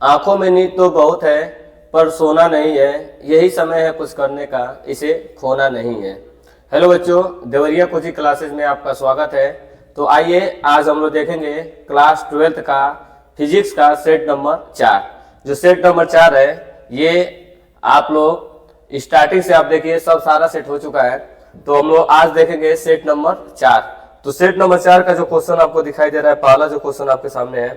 आंखों में नींद तो बहुत है पर सोना नहीं है, यही समय है कुछ करने का, इसे खोना नहीं है। हेलो बच्चों, देवरिया कोचिंग क्लासेस में आपका स्वागत है। तो आइए आज हम लोग देखेंगे क्लास 12th का फिजिक्स का सेट नंबर 4। जो सेट नंबर 4 है ये आप लोग स्टार्टिंग से आप देखिए सब सारा सेट हो चुका है। तो हम लोग आज देखेंगे सेट नंबर 4। तो सेट नंबर 4 का जो क्वेश्चन आपको दिखाई दे रहा है, पहला जो क्वेश्चन आपके सामने है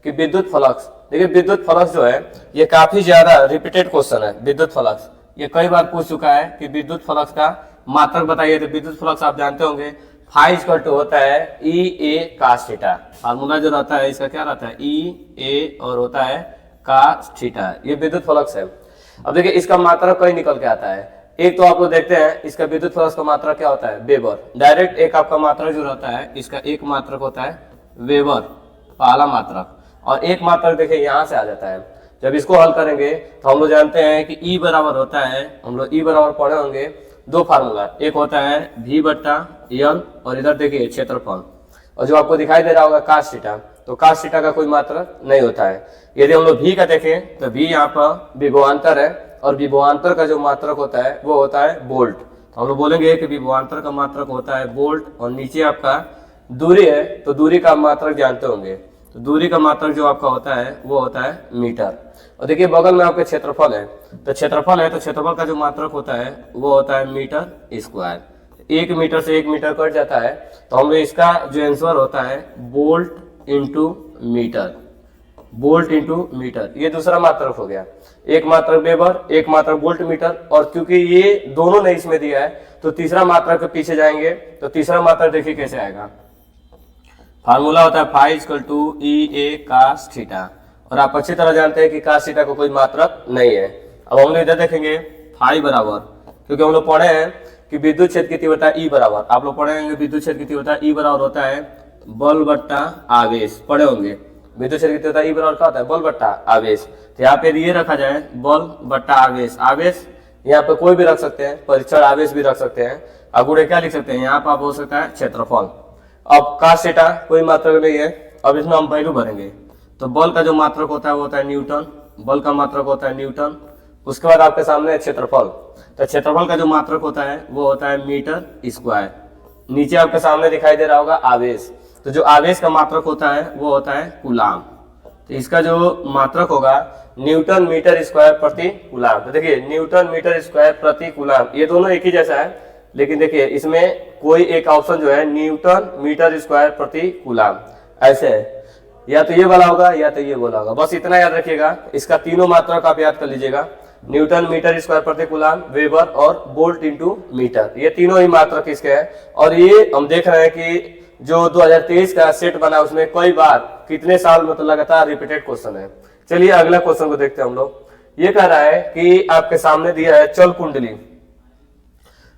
कि विद्युत फ्लक्स। देखिए विद्युत फ्लक्स जो है ये काफी ज्यादा रिपीटेड क्वेश्चन है। विद्युत फ्लक्स ये कई बार पूछ चुका है कि विद्युत फ्लक्स का मात्रक बताइए। तो विद्युत फ्लक्स आप जानते होंगे φ होता है ई ए कास थीटा। फार्मूला जो रहता है इसका क्या रहता है, ई ए और होता है कास थीटा। ये विद्युत फ्लक्स है। अब देखिए इसका मात्रक कहीं निकल के आता है। एक तो आप लोग देखते हैं इसका विद्युत फ्लक्स का मात्रक क्या होता है, वेबर। डायरेक्ट एक आपका मात्रक जो रहता है इसका एक मात्रक होता है वेबर, पहला मात्रक। और एक मात्रक देखिए यहाँ से आ जाता है। जब इसको हल करेंगे तो हम लोग जानते हैं कि ई बराबर होता है, हम लोग ई बराबर पढ़े होंगे दो फार्मूला, एक होता है v बट्टा एन और इधर देखिए क्षेत्रफल, और जो आपको दिखाई दे रहा होगा कास थीटा। तो कास थीटा का कोई मात्रक नहीं होता है। यदि हम लोग v का देखें तो v यहाँ पर विभवांतर है और विभवांतर का जो मात्रक होता है वो होता है वोल्ट। तो हम लोग बोलेंगे कि विभवांतर का मात्रक होता है वोल्ट। और नीचे आपका दूरी है तो दूरी का मात्रक जानते होंगे, तो दूरी का मात्रक जो आपका होता है वो होता है मीटर। और देखिए बगल में आपके क्षेत्रफल है, तो क्षेत्रफल है तो क्षेत्रफल का जो मात्रक होता है वो होता है मीटर स्क्वायर। 1 मीटर से 1 मीटर कट जाता है तो हम लोग इसका जो आंसर होता है volt into meter, volt into meter. ये दूसरा मात्रक हो गया। एक मात्रक वेबर, एक मात्रक वोल्ट मीटर। और क्योंकि ये दोनों ने इसमें दिया है तो तीसरा मात्रक के पीछे जाएंगे तो तीसरा मात्रक देखिए कैसे आएगा। फार्मूला होता है φ ई ए कास थीटा। और आप अच्छी तरह जानते हैं कि कास थीटा को कोई मात्रक नहीं है। अब हम लोग इधर देखेंगे फाई बराबर, क्योंकि हम लोग पढ़े हैं कि विद्युत क्षेत्र की तीव्रता ई बराबर, आप लोग पढ़े होंगे विद्युत क्षेत्र की तीव्रता ई बराबर होता है बल बट्टा आवेश। पढ़े होंगे विद्युत क्षेत्र की तीव्रता ई बराबर क्या होता है, बल बट्टा आवेश। तो यहाँ पे ये रखा जाए बल बट्टा आवेश। आवेश यहाँ पे कोई भी रख सकते हैं, परीक्षण आवेश भी रख सकते हैं। अगुड़े क्या लिख सकते हैं, यहाँ पर आप हो सकता है क्षेत्रफल। अब कास थीटा कोई मात्रक नहीं है। अब इसमें हम वैल्यू भरेंगे तो बल का जो मात्रक होता है वो होता है न्यूटन, बल का मात्रक होता है न्यूटन। उसके बाद आपके सामने है क्षेत्रफल, तो क्षेत्रफल का जो मात्रक होता है वो होता है मीटर स्क्वायर। नीचे आपके सामने दिखाई दे रहा होगा आवेश, तो जो आवेश का मात्रक होता है वो होता है कूलाम। तो इसका जो मात्रक होगा न्यूटन मीटर स्क्वायर प्रति कूलाम। तो देखिए न्यूटन मीटर स्क्वायर प्रति कूलाम, ये दोनों एक ही जैसा है, लेकिन देखिए इसमें कोई एक ऑप्शन जो है न्यूटन मीटर स्क्वायर प्रति कूलाम ऐसे है, या तो ये वाला होगा या तो ये वाला होगा। बस इतना याद रखिएगा। इसका तीनों मात्रक आप याद कर लीजिएगा, न्यूटन मीटर स्क्वायर प्रति कूलाम, वेबर और वोल्ट इंटू मीटर। ये तीनों ही मात्रक इसके हैं। और ये हम देख रहे हैं कि जो 2023 का सेट बना उसमें कई बार कितने साल में तो लगातार रिपीटेड क्वेश्चन है। चलिए अगला क्वेश्चन को देखते हैं हम लोग। ये कह रहा है कि आपके सामने दिया है चल कुंडली,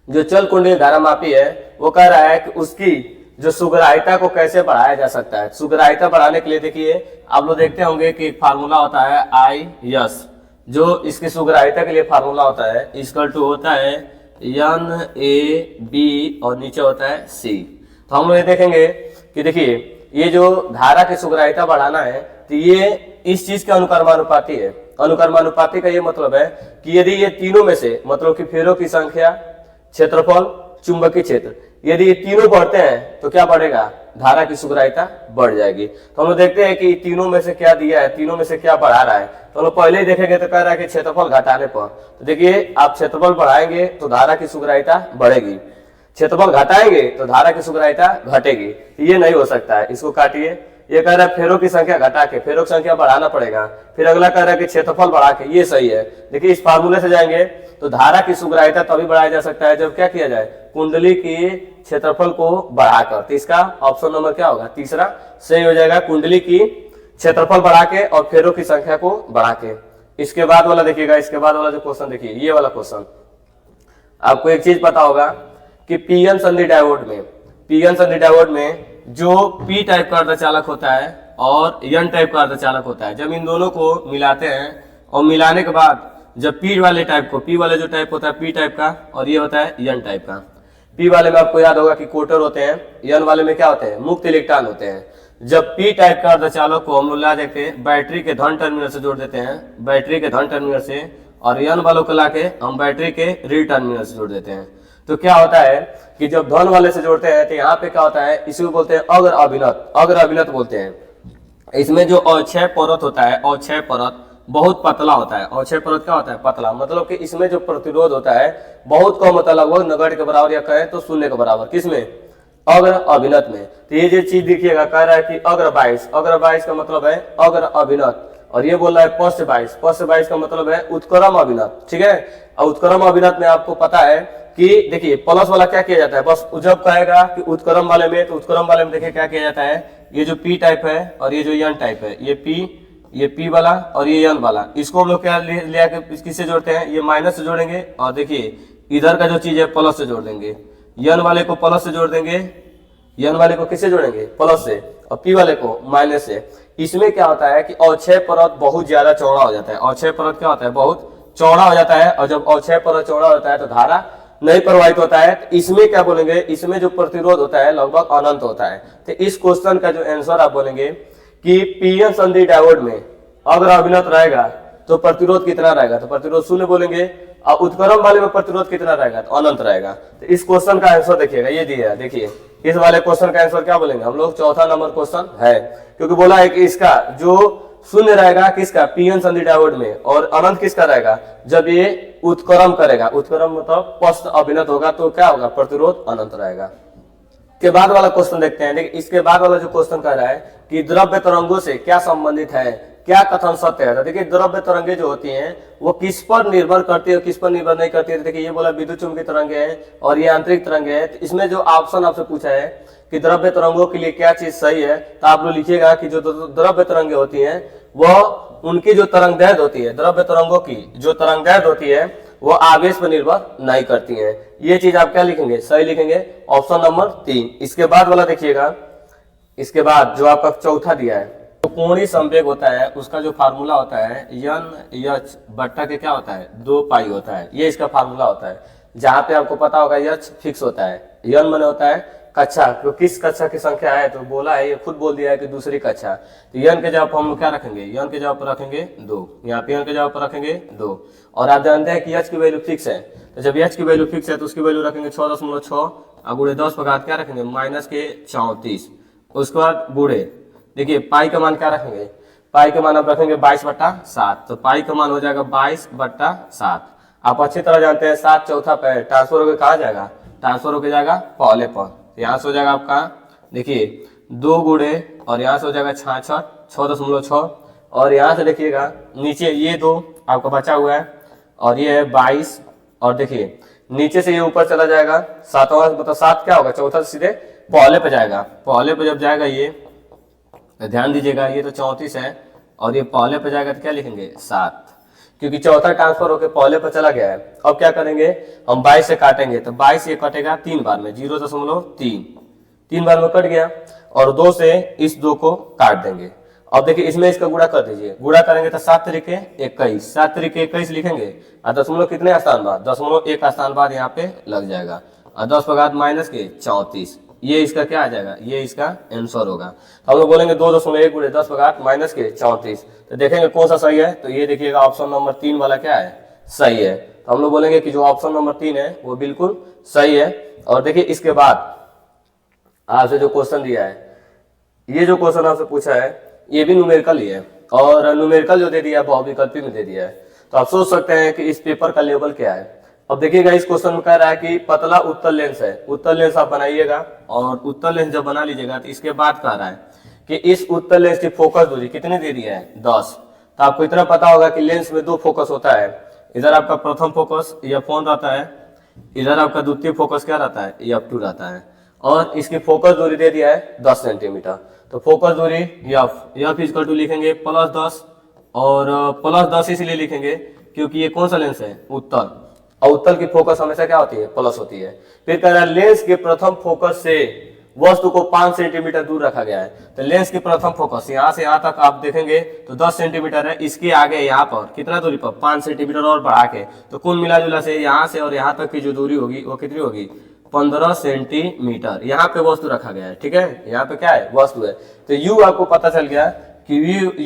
जो चल कुंडली धारामापी है वो कह रहा है कि उसकी जो सुग्राहिता को कैसे बढ़ाया जा सकता है। सुग्राहिता बढ़ाने के लिए देखिए आप लोग देखते होंगे कि एक फार्मूला होता है आई यस, जो इसकी सुग्राहिता के लिए फार्मूला होता है इक्वल टू होता है एन ए बी और नीचे होता है सी। तो हम लोग ये देखेंगे कि देखिए ये जो धारा की सुग्राहिता बढ़ाना है तो ये इस चीज के अनुक्रमानुपाती है। अनुक्रमानुपाती का ये मतलब है कि यदि ये तीनों में से मतलब कि फेरों की संख्या, क्षेत्रफल, चुंबकीय क्षेत्र, यदि ये तीनों बढ़ते हैं तो क्या बढ़ेगा, धारा की सुग्राहिता बढ़ जाएगी। तो हम लोग देखते हैं कि तीनों में से क्या दिया है, तीनों में से क्या बढ़ा रहा है। तो हम लोग पहले ही देखेंगे तो कह रहा है कि क्षेत्रफल घटाने पर। तो देखिए आप क्षेत्रफल बढ़ाएंगे तो धारा की सुग्राहिता बढ़ेगी, क्षेत्रफल घटाएंगे तो धारा की सुग्राहिता घटेगी। ये नहीं हो सकता है, इसको काटिए। ये कह रहा है फेरों की संख्या घटा के फेरों की संख्या बढ़ाना पड़ेगा। फिर अगला कह रहा है कि क्षेत्रफल बढ़ा के, ये सही है। देखिए इस फार्मूले से जाएंगे तो धारा की सुग्राहिता तभी बढ़ाया जा सकता है जब क्या किया जाए, कुंडली की क्षेत्रफल को बढ़ाकर। तो इसका ऑप्शन नंबर क्या होगा, तीसरा सही हो जाएगा, कुंडली की क्षेत्रफल बढ़ा के और फेरों की संख्या को बढ़ा के। इसके बाद वाला देखिएगा, इसके बाद वाला जो क्वेश्चन देखिए ये वाला क्वेश्चन। आपको एक चीज पता होगा कि पीएन संधि डायोड में, पीएन संधि डायोड में जो पी टाइप का अर्धचालक होता है और एन टाइप का अर्धचालक होता है, जब इन दोनों को मिलाते हैं और मिलाने के बाद जब पी वाले टाइप को, पी वाले जो टाइप होता है पी टाइप का और ये होता है एन टाइप का। पी वाले में आपको याद होगा कि कोटर होते हैं, एन वाले में क्या होते हैं, मुक्त इलेक्ट्रॉन होते हैं। जब पी टाइप का अर्धचालक को हम लोग ला देके बैटरी के धन टर्मिनल से जोड़ देते हैं, बैटरी के धन टर्मिनल से, और एन वालों को लाके हम बैटरी के ऋण टर्मिनल से जोड़ देते हैं, तो क्या होता है कि जब धन वाले से जोड़ते हैं तो यहाँ पे क्या होता है, इसी को बोलते हैं अग्र अभिनत, अग्र अभिनत बोलते हैं। इसमें जो अक्षय परत होता है, अक्षय परत बहुत पतला होता है। अक्षय परत क्या होता है, पतला, मतलब कि इसमें जो प्रतिरोध होता है बहुत कम होता है, लगभग नगण्य के बराबर या कहें तो शून्य के बराबर। किसमें, अग्र अभिनत में। तो ये जो चीज देखिएगा, कह रहा है कि अग्र 22, अग्र 22 का मतलब है अग्र अभिनत, और ये बोल रहा है पश्च 22, पश्च 22 का मतलब है उत्क्रम अभिनत। ठीक है, और उत्क्रम अभिनत में आपको पता है कि देखिए प्लस वाला क्या किया जाता है, बस जब कहेगा कि उत्क्रम वाले में, तो उत्क्रम वाले में देखिए क्या किया जाता है, ये जो पी टाइप है और ये जो एन टाइप है, ये पी वाला और ये एन वाला, इसको हम लोग क्या ले आके किससे जोड़ते हैं, ये माइनस से जोड़ेंगे, और देखिए इधर का जो चीज है प्लस से जोड़ देंगे, एन वाले को प्लस से जोड़ देंगे, एन वाले को किससे जोड़ेंगे, प्लस से, और पी वाले को माइनस से। इसमें क्या होता है कि अक्षय परत बहुत ज्यादा चौड़ा हो जाता है। अक्षय परत क्या होता है, बहुत चौड़ा हो जाता है, और जब अक्षय परत चौड़ा होता है तो धारा नहीं प्रवाहित होता है। तो इसमें क्या बोलेंगे, इसमें जो प्रतिरोध होता है लगभग अनंत होता है। तो इस क्वेश्चन का जो आंसर आप बोलेंगे कि पीएन संधि डायोड में अगर अभिनत रहेगा तो प्रतिरोध कितना रहेगा, तो प्रतिरोध शून्य बोलेंगे, और उत्क्रम वाले में प्रतिरोध कितना रहेगा, तो अनंत रहेगा। तो इस क्वेश्चन का आंसर देखिएगा, ये दिया है, देखिए इस वाले क्वेश्चन का आंसर क्या बोलेंगे हम लोग, चौथा नंबर क्वेश्चन है, क्योंकि बोला है कि इसका जो शून्य रहेगा किसका, पीएन संधि डायोड में, और अनंत किसका रहेगा, जब ये उत्क्रम करेगा, उत्क्रम मतलब पश्च अभिनत होगा, तो क्या होगा, प्रतिरोध अनंत रहेगा। के बाद वाला क्वेश्चन देखते हैं। देखिए इसके बाद वाला जो क्वेश्चन कह रहा है कि द्रव्य तरंगों से क्या संबंधित है, क्या कथन सत्य है। तो देखिए द्रव्य तरंगे जो होती हैं वो किस पर निर्भर करती है, किस पर निर्भर नहीं करती है। देखिए ये बोला विद्युत चुंबकीय तरंगे हैं और ये आंतरिक तरंगे हैं। तो इसमें जो ऑप्शन आपसे पूछा है कि द्रव्य तरंगों के लिए क्या चीज सही है, तो आप लोग लिखिएगा कि जो द्रव्य तरंगे होती हैं वह उनकी जो तरंगदैर्घ्य होती है, द्रव्य तरंगों की जो तरंगदैर्घ्य होती है वो आवेश पर निर्भर नहीं करती हैं। ये चीज आप क्या लिखेंगे, सही लिखेंगे, ऑप्शन नंबर 3। इसके बाद वाला देखिएगा, इसके बाद जो आपका चौथा दिया है, तो कोणीय संवेग होता है उसका जो फार्मूला होता है एन एच बट्टा के क्या होता है 2 पाई होता है। ये इसका फार्मूला होता है, जहां पे आपको पता होगा एच फिक्स होता है, एन माने होता है कक्षा, तो किस कक्षा की संख्या है, तो बोला है, ये खुद बोल दिया है कि दूसरी कक्षा। तो एन के जगह पर हम लोग क्या रखेंगे, एन के जगह पर रखेंगे 2, यहाँ पे एन के जगह पर रखेंगे 2। और आप जानते हैं कि एच की वैल्यू फिक्स है, तो जब एच की वैल्यू फिक्स है तो उसकी वैल्यू रखेंगे 6.6 और गुणे 10 पर घात क्या रखेंगे -34। उसके बाद गुणे देखिए पाई का मान क्या रखेंगे, पाई का मान आप रखेंगे 22/7, तो पाई का मान हो जाएगा 22/7। आप अच्छी तरह जानते हैं 7 चौथा पे ट्रांसफर होकर कहा जाएगा, ट्रांसफर होकर जाएगा पहले पर, यहाँ से हो जाएगा आपका देखिए 2 गुणे और यहाँ से हो जाएगा 6.6 और यहाँ से देखिएगा नीचे ये 2 आपका बचा हुआ है और ये है 22 और देखिए नीचे से ये ऊपर चला जाएगा 7वां, मतलब 7 क्या होगा, चौथा से सीधे पहले पे जाएगा। पहले पे जब जाएगा ये ध्यान दीजिएगा, ये तो 34 है और ये पहले पे जाएगा तो क्या लिखेंगे 7, क्योंकि चौथा ट्रांसफर होकर पहले पर चला गया है। अब क्या करेंगे हम 22 से काटेंगे, तो 22 ये कटेगा 3 बार में 0.3, 3 बार में कट गया और 2 से इस 2 को काट देंगे। अब देखिए इसमें इसका गुणा कर दीजिए, गुणा करेंगे तो 7 तरीके 21, 7 तरीके 21 लिखेंगे और दशमलव कितने स्थान बाद, 0.1 स्थान बाद यहाँ पे लग जाएगा और 10 पर घात -34। ये इसका क्या आ जाएगा, ये इसका आंसर होगा। तो हम लोग बोलेंगे 2.1 गुणे 10 पर घात -34। तो देखेंगे कौन सा सही है, तो ये देखिएगा ऑप्शन नंबर 3 वाला क्या है, सही है। तो हम लोग बोलेंगे कि जो ऑप्शन नंबर 3 है वो बिल्कुल सही है। और देखिए इसके बाद आपसे जो क्वेश्चन दिया है, ये जो क्वेश्चन आपसे पूछा है ये भी न्यूमेरिकल ही है और न्यूमेरिकल जो दे दिया है बहुविकल्पी में दे दिया है। तो आप सोच सकते हैं कि इस पेपर का लेवल क्या है। अब देखिएगा इस क्वेश्चन में कह रहा है कि पतला उत्तल लेंस है, उत्तल लेंस आप बनाइएगा और उत्तल लेंस जब बना लीजिएगा तो इसके बाद कह रहा है कि इस उत्तल लेंस की फोकस दूरी कितनी दे दी है 10। तो आपको इतना पता होगा कि लेंस में 2 फोकस होता है, इधर आपका प्रथम फोकस F1 रहता है, इधर आपका द्वितीय फोकस क्या रहता है F2 रहता है और इसकी फोकस दूरी दे दिया है 10 सेंटीमीटर। तो फोकस दूरी F इक्वल टू लिखेंगे +10 और +10 इसलिए लिखेंगे क्योंकि ये कौन सा लेंस है उत्तल, और उत्तल की फोकस हमेशा क्या होती है प्लस होती है। फिर कह रहा है लेंस के प्रथम फोकस से वस्तु को 5 सेंटीमीटर दूर रखा गया है। तो लेंस की प्रथम फोकस यहाँ से यहाँ तक आप देखेंगे तो 10 सेंटीमीटर है, इसके आगे यहाँ पर कितना दूरी पर 5 सेंटीमीटर और बढ़ा के, तो कुल मिला जुला से यहाँ से और यहाँ तक की जो दूरी होगी वो कितनी होगी 15 सेंटीमीटर यहाँ पे वस्तु रखा गया है, ठीक है, यहाँ पे क्या है, वस्तु है। तो u आपको पता चल गया कि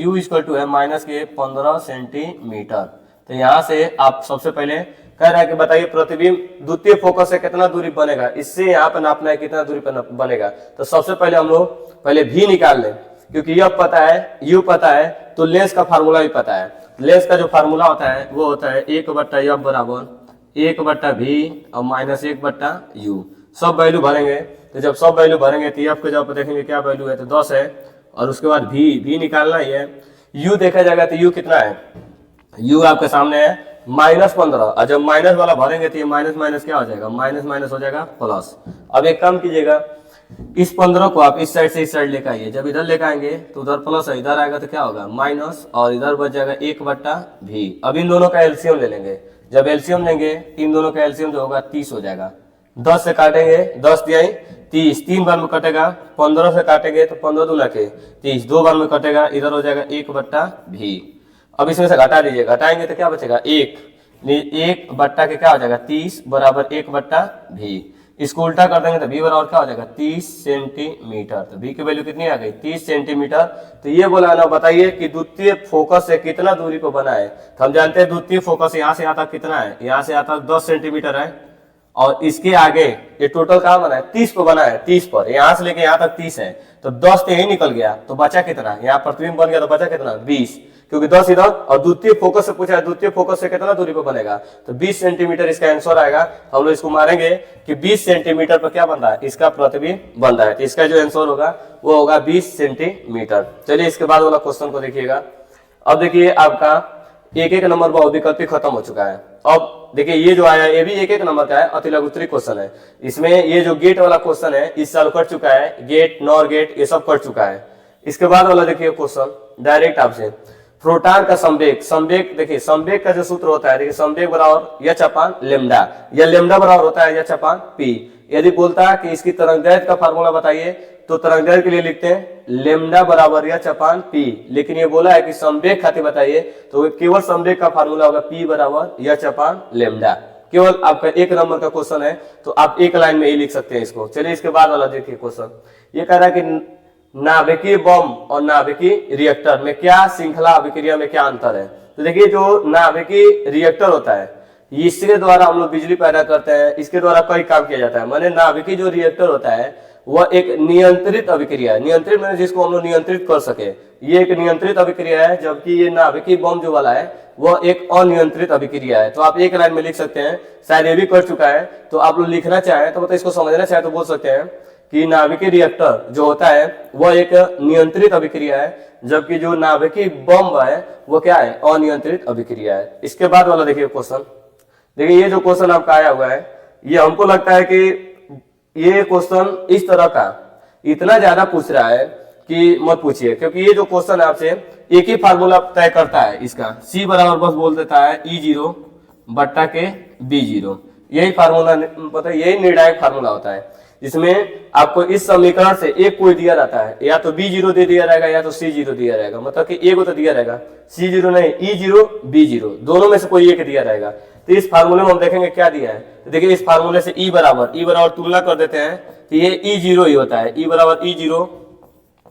u इक्वल टू है माइनस के 15 सेंटीमीटर। तो यहाँ से आप सबसे पहले कह रहा है कि बताइए प्रतिबिंब द्वितीय फोकस से कितना दूरी बनेगा, इससे यहाँ पे नापना है कितना दूरी पर बनेगा। तो सबसे पहले हम लोग पहले v निकाल लें, क्योंकि यह पता है, u पता है, तो लेंस का फार्मूला भी पता है। लेंस का जो फार्मूला होता है वो होता है 1/f बराबर 1/v और माइनस 1/u। सब वैल्यू भरेंगे, तो जब सब वैल्यू भरेंगे तो f के जब देखेंगे क्या वैल्यू है, तो 10 है। और उसके बाद v निकालना ही है। u देखा जाएगा तो u कितना है, u आपके सामने है -15। और जब माइनस वाला भरेंगे तो ये माइनस माइनस क्या हो जाएगा, माइनस माइनस हो जाएगा प्लस। अब एक काम कीजिएगा, इस 15 को आप इस साइड से इस साइड लेकर आइए। जब इधर लेकर आएंगे तो उधर प्लस है, इधर आएगा तो क्या होगा माइनस, और इधर बच जाएगा 1/v। अब इन दोनों का एलसीएम ले लेंगे। जब एलसीएम लेंगे इन दोनों का एलसीएम जो होगा 30 हो जाएगा। 10 से काटेंगे, 10 दिया 30, 3 बार में कटेगा। 15 से काटेंगे तो 15 दूना के 30, 2 बार में कटेगा, इधर हो जाएगा 1/v। अब इसमें से घटा दीजिए, घटाएंगे तो क्या बचेगा 1 के क्या हो जाएगा 30 बराबर 1/v। इसको उल्टा कर देंगे तो v बराबर क्या हो जाएगा 30 सेंटीमीटर। तो v की वैल्यू कितनी आ गई 30 सेंटीमीटर। तो ये बोला ना, बताइए कि द्वितीय फोकस से कितना दूरी को बना है। तो हम जानते हैं द्वितीय फोकस यहाँ से यहाँ तक कितना है, यहाँ से यहाँ तक 10 सेंटीमीटर है, और इसके आगे ये टोटल कहाँ बना है 30 को बना है, 30 पर, यहाँ से लेके यहाँ तक 30 है। तो 10 तो यही निकल गया, तो बचा कितना, यहाँ प्रतिबिंब बन गया तो बचा कितना 20, क्योंकि 10 इधर, और द्वितीय फोकस से पूछा है द्वितीय फोकस से कितना दूरी पर बनेगा, तो 20 सेंटीमीटर इसका आंसर आएगा। हम लोग इसको मारेंगे कि 20 सेंटीमीटर पर क्या बन रहा है, इसका प्रतिबिंब बन रहा है। तो इसका जो आंसर होगा वो होगा 20 सेंटीमीटर। चलिए इसके बाद वाला क्वेश्चन को देखिएगा। अब देखिए आपका एक नंबर बहुविकल्पी खत्म हो चुका है। अब देखिए ये जो आया ये भी एक नंबर का है, अति लघुत्तरीय क्वेश्चन है। इसमें ये जो गेट वाला क्वेश्चन है इस साल कट चुका है, गेट नॉर गेट ये सब कट चुका है। इसके बाद वाला देखिए क्वेश्चन डायरेक्ट आपसे, प्रोटॉन का संवेग, संवेग देखिए संवेग का जो सूत्र होता है, देखिए संवेग बराबर h/λ, या लैम्डा बराबर होता है h/p। यदि बोलता है कि इसकी तरंगदैर्घ्य का फार्मूला बताइए, तो तरंगदैर्घ्य के लिए लिखते हैं लैम्डा बराबर h/p। लेकिन ये बोला है कि संवेग खातिर बताइए, तो केवल संवेग का फार्मूला होगा p बराबर h/λ। केवल आपका एक नंबर का क्वेश्चन है, तो आप एक लाइन में ही लिख सकते हैं इसको। चलिए इसके बाद वाला देखिए क्वेश्चन, ये कह रहा है कि नाभिकीय बम और नाभिकीय रिएक्टर में क्या श्रृंखला अभिक्रिया में क्या अंतर है। तो देखिए जो नाभिकीय रिएक्टर होता है इसके द्वारा हम लोग बिजली पैदा करते हैं, इसके द्वारा कई काम किया जाता है। माने नाभिकीय जो रिएक्टर होता है वह एक नियंत्रित अभिक्रिया है, नियंत्रित मैंने जिसको हम लोग नियंत्रित कर सके, ये एक नियंत्रित अभिक्रिया है। जबकि ये नाभिकीय बम जो वाला है वह एक अनियंत्रित अभिक्रिया है। तो आप एक लाइन में लिख सकते हैं, शायद ये भी कर चुका है, तो आप लोग लिखना चाहें तो मतलब इसको समझना चाहे तो बोल सकते हैं कि नाभिकीय रिएक्टर जो होता है वह एक नियंत्रित अभिक्रिया है, जबकि जो नाभिकीय बम है वो क्या है, अनियंत्रित अभिक्रिया है। इसके बाद वाला देखिए क्वेश्चन, देखिए ये जो क्वेश्चन आपका आया हुआ है ये हमको लगता है कि ये क्वेश्चन इस तरह का इतना ज्यादा पूछ रहा है कि मत पूछिए, क्योंकि ये जो क्वेश्चन है आपसे एक ही फार्मूला तय करता है इसका, c बराबर बस बोल देता है E0 बट्टा के B0। यही फार्मूला पता है, यही निर्णायक फार्मूला होता है, जिसमें आपको इस समीकरण से एक कोई दिया रहता है, या तो B0 दे दिया रहेगा या तो C0 दिया रहेगा। मतलब कि एक तो दिया रहेगा, C0 नहीं E0 B0 दोनों में से कोई एक दिया रहेगा। तो इस फार्मूले में हम देखेंगे क्या दिया है। तो देखिए इस फार्मूले से E बराबर तुलना कर देते हैं, तो ये E0 ही होता है, E बराबर E0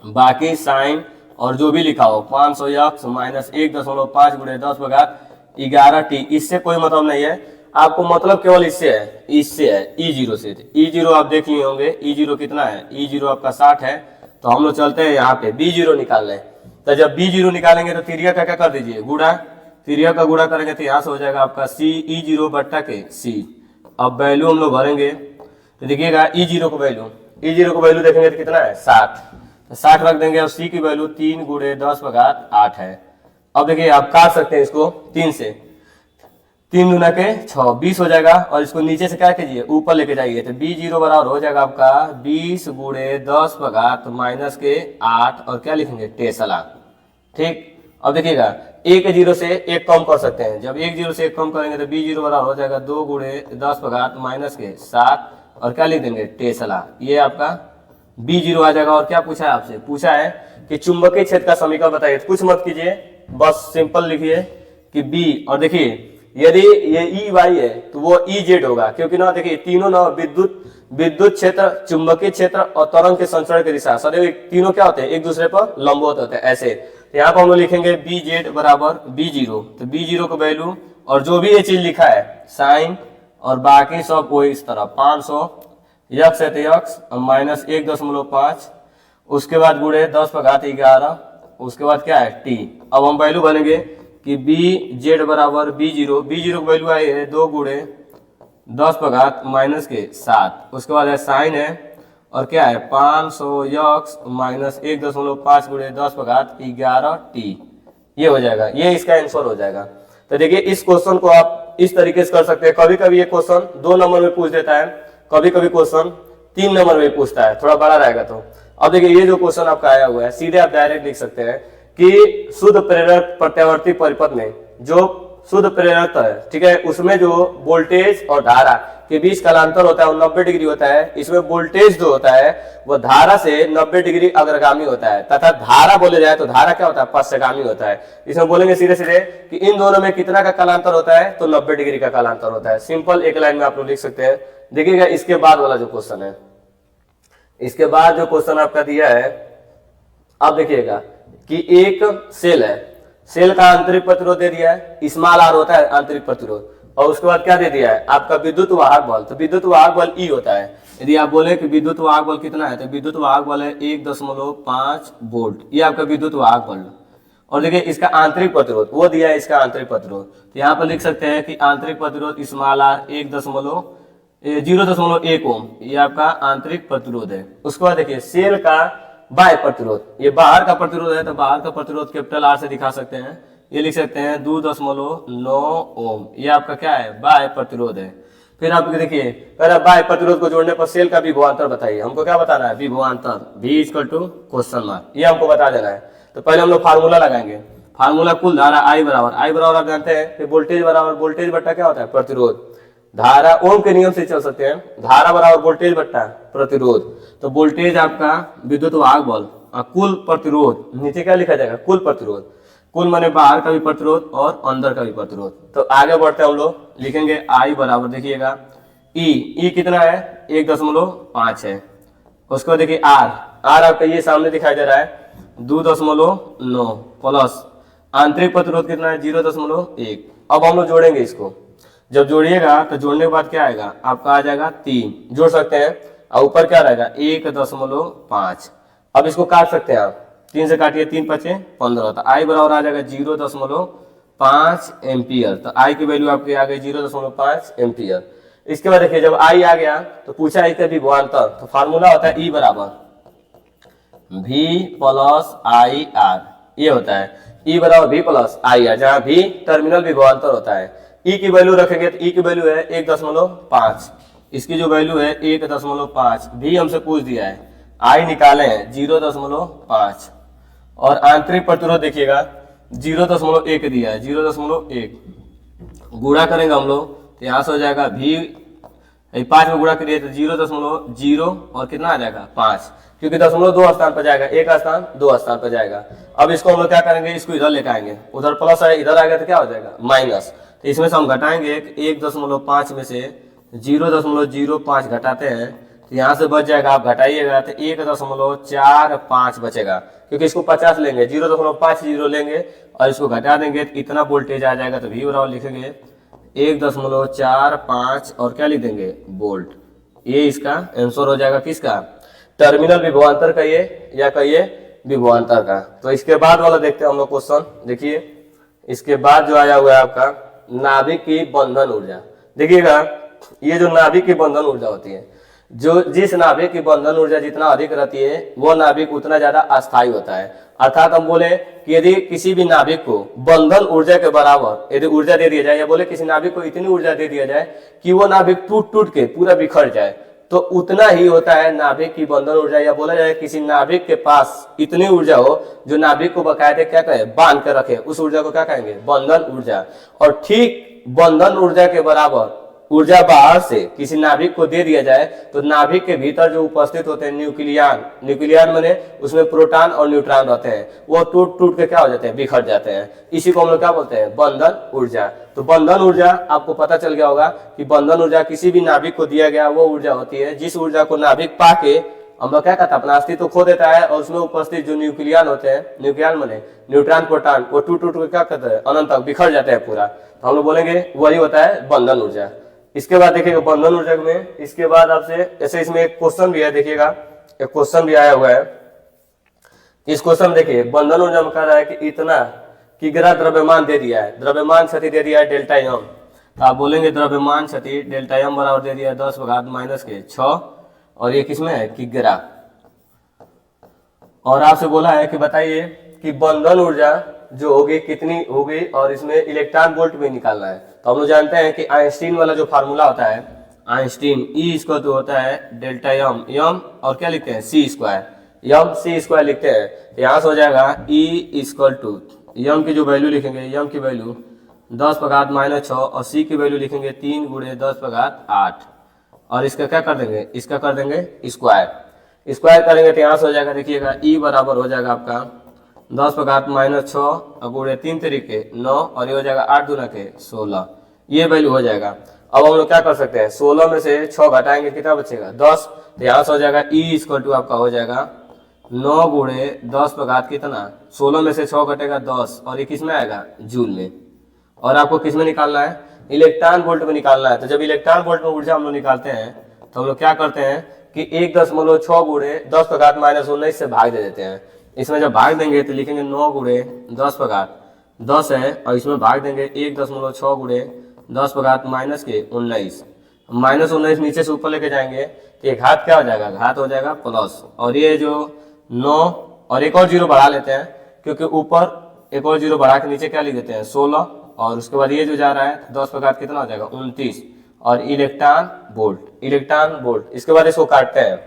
बाकी साइन और जो भी लिखा हो 500x माइनस 1.5 गुणे 10/11t। इससे कोई मतलब नहीं है, आपको मतलब केवल इससे है E0 से। E0 आप देख लिए होंगे, E0 कितना है, E0 आपका 60 है। तो हम लोग चलते हैं यहाँ पे B0 निकाल लें। तो जब B0 निकालेंगे तो तिरिया का क्या कर दीजिए, गुणा, तिरिया का गुणा करेंगे तो यहाँ से हो जाएगा आपका C E0 बट्टा के C। अब वैल्यू हम लोग भरेंगे तो देखिएगा E0 को वैल्यू देखेंगे तो कितना है 60, तो 60 रख देंगे और C की वैल्यू 3 गुणे 10/8 है। अब देखिए आप काट सकते हैं इसको 3 से, 3 दूना के 6 20 हो जाएगा, और इसको नीचे से क्या कीजिए ऊपर लेके जाइए। तो B0 बराबर हो जाएगा आपका 20 गुणे 10/8 माइनस के 8 और क्या लिखेंगे टेस्ला। ठीक, अब देखिएगा 1 0 से 1 कम कर सकते हैं। जब 1 0 से 1 कम करेंगे तो B0 बराबर हो जाएगा 2 गुणे 10/8 माइनस के 7 और क्या लिख देंगे टेस्ला। ये आपका B0 आ जाएगा। और क्या पूछा है आपसे, पूछा है कि चुंबकीय क्षेत्र का समीकरण बताइए। कुछ मत कीजिए, बस सिंपल लिखिए कि B, और देखिए यदि ये E y है तो वो E z होगा, क्योंकि ना देखिए तीनों ना विद्युत विद्युत क्षेत्र, चुंबकीय क्षेत्र और तरंग के संचरण की दिशा सदैव तीनों क्या होते हैं, एक दूसरे पर लंबवत होते हैं ऐसे। तो यहाँ पर हम लोग लिखेंगे बी जेड बराबर बी जीरो, तो बी जीरो का वैल्यू और जो भी ये चीज लिखा है साइन और बाकी सब वही इस तरह 500 यक्स है तो यक्स माइनस 1.5, उसके बाद गुणे 10⁻11, उसके बाद क्या है टी। अब हम वैल्यू बनेंगे कि बी जेड बराबर बी जीरो का वैल्यू आई है 2 गुणे 10⁻⁻7, उसके बाद है साइन है और क्या है 500 यक्स माइनस 1.5 गुणे 10⁻11 टी, ये हो जाएगा, ये इसका आंसर हो जाएगा। तो देखिए इस क्वेश्चन को आप इस तरीके से कर सकते हैं। कभी कभी ये क्वेश्चन 2 नंबर में पूछ देता है, कभी कभी क्वेश्चन 3 नंबर में पूछता है, थोड़ा बड़ा रहेगा। तो अब देखिए ये जो क्वेश्चन आपका आया हुआ है सीधे आप डायरेक्ट लिख सकते हैं कि शुद्ध प्रेरक प्रत्यावर्ती परिपथ में जो शुद्ध प्रेरक है, ठीक है, उसमें जो वोल्टेज और धारा के बीच कालांतर होता है वो 90 डिग्री होता है। इसमें वोल्टेज जो होता है वो धारा से 90 डिग्री अग्रगामी होता है, तथा धारा बोले जाए तो धारा क्या होता है, पश्चगामी होता है। इसमें बोलेंगे सीधे सीधे कि इन दोनों में कितना का कालांतर होता है, तो 90 डिग्री का कालांतर होता है। सिंपल एक लाइन में आप लोग लिख सकते हैं। देखिएगा इसके बाद वाला जो क्वेश्चन है, इसके बाद जो क्वेश्चन आपका दिया है, अब देखिएगा कि एक सेल है, सेल का आंतरिक प्रतिरोध दे दिया है, स्मॉल आर होता है आंतरिक प्रतिरोध, और उसके बाद क्या दे दिया है आपका विद्युत वाहक बल। तो विद्युत वाहक बल ई होता है। यदि आप बोले कि विद्युत वाहक बल कितना है, तो विद्युत वाहक बल है 1.5 वोल्ट, ये आपका विद्युत वाहक बल। और देखिए इसका आंतरिक प्रतिरोध वो दिया है, इसका आंतरिक प्रतिरोध, तो यहाँ पर लिख सकते हैं कि आंतरिक प्रतिरोध स्मॉल आर 0.1 ओम, ये आपका आंतरिक प्रतिरोध है। उसके बाद देखिए सेल का बाह्य प्रतिरोध, ये बाहर का प्रतिरोध है, तो बाहर का प्रतिरोध कैपिटल आर से दिखा सकते हैं, ये लिख सकते हैं 2.9 ओम, ये आपका क्या है बाह्य प्रतिरोध है। फिर आप देखिए पहले बाह्य प्रतिरोध को जोड़ने पर सेल का विभवांतर बताइए, हमको क्या बताना है विभवांतर, V = क्वेश्चन मार्क, ये हमको बता देना है। तो पहले हम लोग फार्मूला लगाएंगे, फार्मूला कुल धारा I बराबर आप जानते हैं कि वोल्टेज बराबर वोल्टेज बट्टा क्या होता है प्रतिरोध, धारा ओम के नियम से चल सकते हैं, धारा बराबर वोल्टेज बट्टा प्रतिरोध। तो वोल्टेज आपका विद्युत वाहक बल और कुल प्रतिरोध, नीचे क्या लिखा जाएगा कुल प्रतिरोध, कुल माने बाहर का भी प्रतिरोध और अंदर का भी प्रतिरोध। तो आगे बढ़ते हैं हम लोग, लिखेंगे I बराबर देखिएगा ई कितना है 1.5 है। उसको देखिए R आपका ये सामने दिखाई दे रहा है 2.9 प्लस आंतरिक प्रतिरोध कितना है 0.1। अब हम लोग जोड़ेंगे इसको, जब जोड़िएगा तो जोड़ने के बाद क्या आएगा आपका आ जाएगा 3, जोड़ सकते हैं, और ऊपर क्या रहेगा 1.5। अब इसको काट सकते हैं आप, 3 से काटिए 3 × 5 = 15, तो I बराबर आ जाएगा 0.5 एम्पियर। तो I की वैल्यू आपकी आ गई 0.5 एम्पियर। इसके बाद देखिए जब I आ गया तो पूछा इसका विभवांतर, तो फार्मूला होता है E बराबर V + IR, ये होता है E बराबर V + IR, जहाँ V टर्मिनल विभवांतर होता है। E की वैल्यू रखेंगे तो E की वैल्यू है 1.5, इसकी जो वैल्यू है 1.5, V हमसे पूछ दिया है, I निकाले हैं 0.5, और आंतरिक प्रतिरोध देखिएगा 0.1 दिया है, 0.1 गुणा करेंगे हम लोग तो यहाँ से हो जाएगा V 5 में गुणा करिए तो 0.0 और कितना आ जाएगा 5, क्योंकि 0.2 स्थान पर जाएगा, एक स्थान 2 स्थान पर जाएगा। अब इसको हम लोग क्या करेंगे, इसको इधर लेकर आएंगे, उधर प्लस है, इधर आ गया तो क्या हो जाएगा माइनस। तो इसमें से हम घटाएंगे 1.5 में से 0.05 घटाते हैं तो यहाँ से बच जाएगा, आप घटाइएगा तो 1.45 बचेगा, क्योंकि इसको 50 लेंगे 0.50 लेंगे और इसको घटा देंगे तो इतना वोल्टेज आ जाएगा। तो V बराबर लिखेंगे 1.45 और क्या लिख देंगे वोल्ट, ये इसका आंसर हो जाएगा किसका, टर्मिनल विभवांतर का ये या कहिए विभवांतर का। तो इसके बाद वाला देखते हैं हम लोग क्वेश्चन, देखिए इसके बाद जो आया हुआ है आपका नाभिक की बंधन ऊर्जा। देखिएगा ये जो नाभिक की बंधन ऊर्जा होती है, जो जिस नाभिक की बंधन ऊर्जा जितना अधिक रहती है वो नाभिक उतना ज्यादा अस्थायी होता है। अर्थात हम बोले कि यदि किसी भी नाभिक को बंधन ऊर्जा के बराबर यदि ऊर्जा दे दिया जाए, या बोले किसी नाभिक को इतनी ऊर्जा दे दिया जाए कि वो नाभिक टूट टूट के पूरा बिखर जाए, तो उतना ही होता है नाभिक की बंधन ऊर्जा। या बोला जाए किसी नाभिक के पास इतनी ऊर्जा हो जो नाभिक को बकायदे क्या कहे बांध कर रखे, उस ऊर्जा को क्या कहेंगे बंधन ऊर्जा। और ठीक बंधन ऊर्जा के बराबर ऊर्जा बाहर से किसी नाभिक को दे दिया जाए तो नाभिक के भीतर जो उपस्थित होते हैं न्यूक्लियन माने उसमें प्रोटॉन और न्यूट्रॉन रहते हैं, वो टूट टूट के क्या हो जाते हैं, बिखर जाते हैं। इसी को हम लोग क्या बोलते हैं, बंधन ऊर्जा। तो बंधन ऊर्जा आपको पता चल गया होगा कि बंधन ऊर्जा किसी भी नाभिक को दिया गया वो ऊर्जा होती है जिस ऊर्जा को नाभिक पाके हम लोग क्या कहते हैं, अपना अस्तित्व खो देता है और उसमें उपस्थित जो न्यूक्लियन होते हैं, न्यूक्लियन माने न्यूट्रॉन प्रोटॉन, वो टूट टूट के क्या करते हैं, अनंत तक बिखर जाते हैं पूरा। तो हम लोग बोलेंगे वही होता है बंधन ऊर्जा। इसके बाद देखिएगा बंधन ऊर्जा में, इसके बाद आपसे ऐसे इसमें एक क्वेश्चन भी है, देखिएगा एक क्वेश्चन भी आया हुआ है। इस क्वेश्चन देखिए, बंधन ऊर्जा में कह रहा है कि इतना किग्रा द्रव्यमान दे दिया है, द्रव्यमान क्षति दे दिया है डेल्टा एम। तो आप बोलेंगे द्रव्यमान क्षति डेल्टा एम बराबर दे दिया है 10⁻⁻⁶, और ये किसमें है, किग्रा। और आपसे बोला है कि बताइए कि बंधन ऊर्जा जो होगी कितनी होगी, और इसमें इलेक्ट्रॉन वोल्ट भी निकालना है। तो हम लोग जानते हैं कि आइंस्टीन वाला जो फार्मूला होता है, आइंस्टीन ई इसको तो होता है डेल्टा एम, एम और क्या लिखते हैं, सी स्क्वायर, एम सी स्क्वायर लिखते हैं। तो यहाँ से हो जाएगा ई इक्वल टू एम की जो वैल्यू लिखेंगे, एम की वैल्यू 10⁻⁻⁶, और सी की वैल्यू लिखेंगे 3 × 10⁸, और इसका क्या कर देंगे, इसका कर देंगे स्क्वायर करेंगे। तो यहाँ से हो जाएगा, देखिएगा ई बराबर हो जाएगा आपका 10⁻⁻⁶ गुणे 3 तरीके 9, और ये हो जाएगा 8 दूना के 16, ये वैल्यू हो जाएगा। अब हम लोग क्या कर सकते हैं, 16 में से 6 घटाएंगे, कितना बचेगा, 10। तो यहाँ से हो जाएगा ई इक्वल टू आपका हो जाएगा 9 × 10⁻, कितना, 16 में से 6 घटेगा 10, और ये किस में आएगा, जूल में। और आपको किस में निकालना है, इलेक्ट्रॉन वोल्ट में निकालना है। तो जब इलेक्ट्रॉन वोल्ट में ऊर्जा हम लोग निकालते हैं तो हम लोग क्या करते हैं कि 1.6 × 10⁻⁻19 से भाग दे देते हैं। इसमें जब भाग देंगे तो लिखेंगे 9 × 10 है, और इसमें भाग देंगे 1.6 × 10⁻⁻19, -19 नीचे से ऊपर लेके जाएंगे तो ये घात क्या हो जाएगा, घात हो जाएगा प्लस, और ये जो 9 और एक और जीरो बढ़ा लेते हैं, क्योंकि ऊपर एक और जीरो बढ़ा के नीचे क्या लिख देते हैं 16, और उसके बाद ये जो जा रहा है 10 कितना हो जाएगा 29, और इलेक्ट्रॉन वोल्ट। इसके बाद इसको काटते हैं,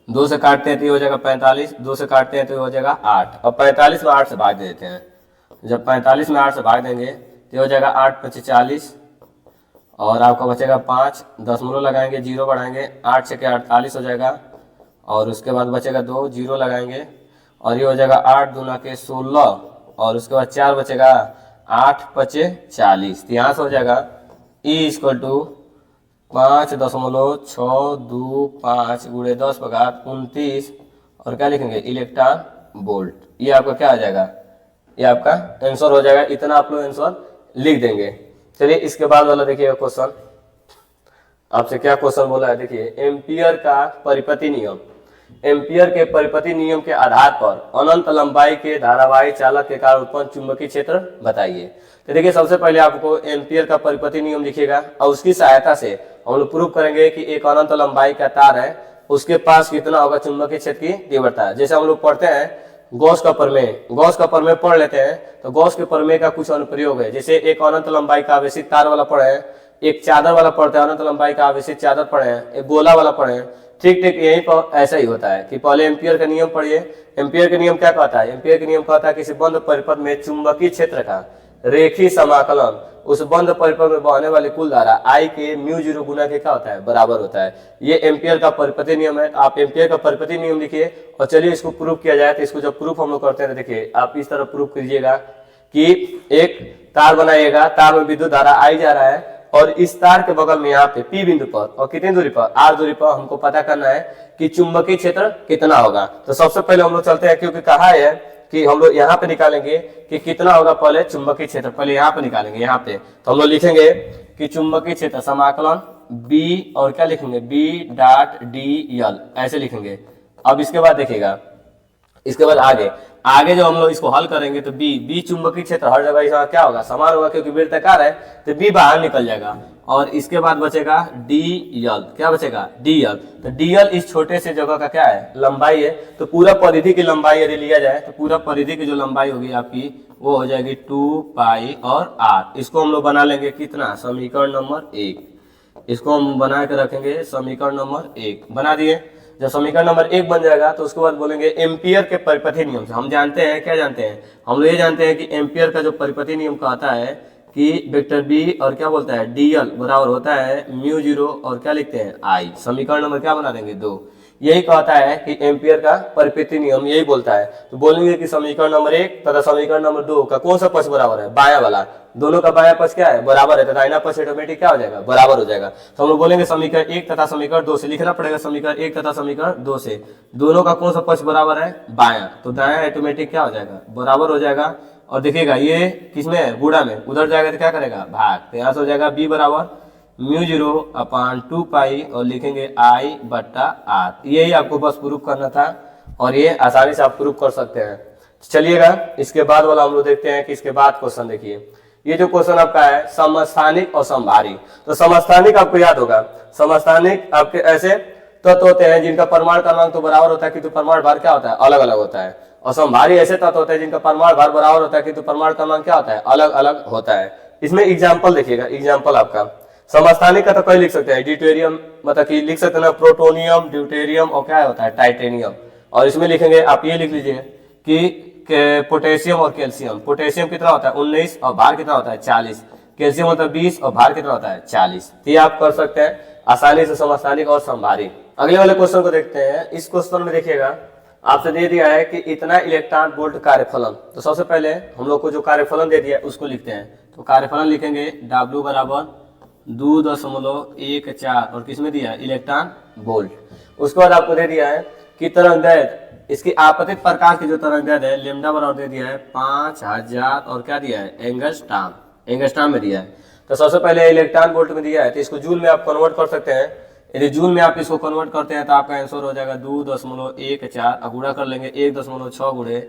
2 से काटते हैं तो ये हो जाएगा 45, 2 से काटते हैं तो ये हो जाएगा 8, और 45 में 8 से भाग दे देते हैं। जब 45 में 8 से भाग देंगे तो ये हो जाएगा 8 × 5 = 40, और आपका बचेगा 5, दशमलव लगाएंगे, जीरो बढ़ाएंगे, 8 × 6 = 48 हो जाएगा, और उसके बाद बचेगा 2, जीरो लगाएंगे, और ये हो जाएगा 8 दूना के 16, और उसके बाद 4 बचेगा, 8 × 5 = 40। तो यहाँ से हो जाएगा ई इक्वल टू 5.625 × 10⁻29, और क्या लिखेंगे, इलेक्ट्रॉन वोल्ट। ये आपका क्या आ जाएगा, ये आपका आंसर हो जाएगा। इतना आप लोग आंसर लिख देंगे। चलिए इसके बाद वाला देखिएगा क्वेश्चन, आपसे क्या क्वेश्चन बोला है, देखिए एम्पियर का परिपति नियम, एम्पियर के परिपति नियम के आधार पर अनंत लंबाई के धारावाही चालक के कारण उत्पन्न चुंबकीय क्षेत्र बताइए। तो देखिए सबसे पहले आपको एम्पियर का परिपति नियम लिखिएगा, और उसकी सहायता से हम लोग प्रूव करेंगे कि एक अनंत लंबाई का तार है, उसके पास कितना होगा चुंबकीय क्षेत्र की तीव्रता। जैसे हम लोग पढ़ते हैं गॉस का प्रमेय पढ़ लेते हैं, तो गॉस के प्रमेय का कुछ अनुप्रयोग है। जैसे एक अनंत लंबाई का आवेशित तार वाला पढ़े हैं, एक चादर वाला पढ़ते हैं, अनंत लंबाई का आवेशित चादर पढ़े हैं, एक गोला वाला पढ़े हैं। ठीक यहीं पर ऐसा ही होता है कि पहले एम्पियर का नियम पढ़िए। एम्पियर का नियम क्या कहता है, एम्पियर का नियम कहता है किसी बंद परिपथ में चुंबकीय क्षेत्र का रेखीय समाकलन उस बंद परिपथ में बहने वाली कुल धारा I के μ0 गुना के क्या होता है, बराबर होता है। ये एम्पियर का परिपति नियम है। आप एम्पियर का परिपति नियम लिखिए, और चलिए इसको प्रूव किया जाए। तो इसको जब प्रूफ हम लोग करते हैं, देखिए आप इस तरह प्रूफ कीजिएगा कि एक तार बनाइएगा, तार में विद्युत धारा I जा रहा है, और इस तार के बगल में यहाँ पे P बिंदु पर और कितनी दूरी पर, R दूरी पर हमको पता करना है कि चुंबकीय क्षेत्र कितना होगा। तो सबसे पहले हम लोग चलते हैं, क्योंकि कहा है कि हम लोग यहाँ पे निकालेंगे कि कितना होगा, पहले चुंबकीय क्षेत्र पहले यहाँ पे निकालेंगे। यहाँ पे तो हम लोग लिखेंगे कि चुंबकीय क्षेत्र समाकलन B, और क्या लिखेंगे B.dl, ऐसे लिखेंगे। अब इसके बाद देखिएगा, इसके बाद आगे जब हम लोग इसको हल करेंगे तो बी चुंबकीय क्षेत्र हर जगह इसका क्या होगा, समान होगा, क्योंकि वृत्ताकार है, तो बी बाहर निकल जाएगा। और इसके बाद बचेगा dl, क्या बचेगा dl। तो dl इस छोटे से जगह का क्या है, लंबाई है। तो पूरा परिधि की लंबाई यदि लिया जाए तो पूरा परिधि की जो लंबाई होगी आपकी वो हो जाएगी 2π और r। इसको हम लोग बना लेंगे कितना, समीकरण नंबर 1। इसको हम बना के रखेंगे समीकरण नंबर 1, बना दिए। जब समीकरण नंबर 1 बन जाएगा तो उसके बाद बोलेंगे एम्पियर के परिपथी नियम से। हम जानते हैं, क्या जानते हैं, हम लोग ये जानते हैं कि एम्पियर का जो परिपथी नियम कहता है कि वेक्टर बी और क्या बोलता है डीएल बराबर होता है म्यू जीरो और क्या लिखते हैं आई। समीकरण नंबर क्या बना देंगे 2। यही कहता है कि एम्पियर का परिपत्र नियम यही बोलता है। तो बोलेंगे कि समीकरण नंबर 1 तथा समीकरण नंबर 2 का कौन सा पक्ष बराबर है, बायां वाला। दोनों का बायां पक्ष क्या है, बराबर है, तथा दाहिना पक्ष ऑटोमेटिक क्या हो जाएगा, बराबर हो जाएगा। तो हम लोग बोलेंगे समीकरण 1 तथा समीकरण 2 से लिखना पड़ेगा। समीकरण 1 तथा समीकरण 2 से दोनों का कौन सा पक्ष बराबर है, बायां। तो दायां ऑटोमेटिक क्या हो जाएगा, बराबर हो जाएगा। और देखिएगा ये किसमें है, गुणा में, उधर जाएगा तो क्या करेगा, भाग। तो यहाँ से हो जाएगा बी बराबर म्यू जीरो अपान 2 पाई और लिखेंगे आई बट्टा आर। यही आपको बस प्रूफ करना था और ये आसानी से आप प्रूफ कर सकते हैं। चलिएगा इसके बाद वाला हम लोग देखते हैं कि इसके बाद क्वेश्चन देखिए। ये जो क्वेश्चन आपका है समस्थानिक और समभारी। तो समस्थानिक आपको याद होगा, समस्थानिक आपके ऐसे तत्व होते हैं जिनका परमाणु क्रमांक तो बराबर होता है किंतु परमाणु भार क्या होता है, अलग अलग होता है। और समभारी ऐसे तत्व होते हैं जिनका परमाणु भार बराबर होता है किंतु परमाणु क्रमांक क्या होता है, अलग अलग होता है। इसमें एग्जाम्पल देखिएगा, एग्जाम्पल आपका समस्थानिक का तो कोई लिख सकते हैं ड्यूटेरियम, मतलब कि लिख सकते हैं ना प्रोटोनियम, ड्यूटेरियम और क्या होता है टाइटेनियम। और इसमें लिखेंगे आप ये लिख लीजिए कि पोटेशियम और कैल्शियम। पोटेशियम कितना होता है 19 और भार कितना होता है 40। कैल्शियम होता है 20 और भार कितना होता है 40। तो ये आप कर सकते हैं आसानी से समस्थानिक और समभारी। अगले वाले क्वेश्चन को देखते हैं। इस क्वेश्चन में देखिएगा आपसे दे दिया है कि इतना इलेक्ट्रॉन वोल्ट कार्यफलन। तो सबसे पहले हम लोग को जो कार्यफलन दे दिया है उसको लिखते हैं। तो कार्यफलन लिखेंगे W बराबर 2.14 और किसमें दिया है, इलेक्ट्रॉन वोल्ट। उसके बाद आपको दे दिया है कि तरंगदैर्घ्य, इसकी आपतित प्रकाश की जो तरंगदैर्घ्य है लेमडा बराबर दे दिया है 5000 और क्या दिया है एंगस्ट्रॉम, एंगस्ट्रॉम में दिया है। तो सबसे पहले इलेक्ट्रॉन वोल्ट में दिया है तो इसको जूल में आप कन्वर्ट कर सकते हैं। यदि जूल में आप इसको कन्वर्ट करते हैं तो आपका आंसर हो जाएगा 2.14 गुणा कर लेंगे 1.6 गुणे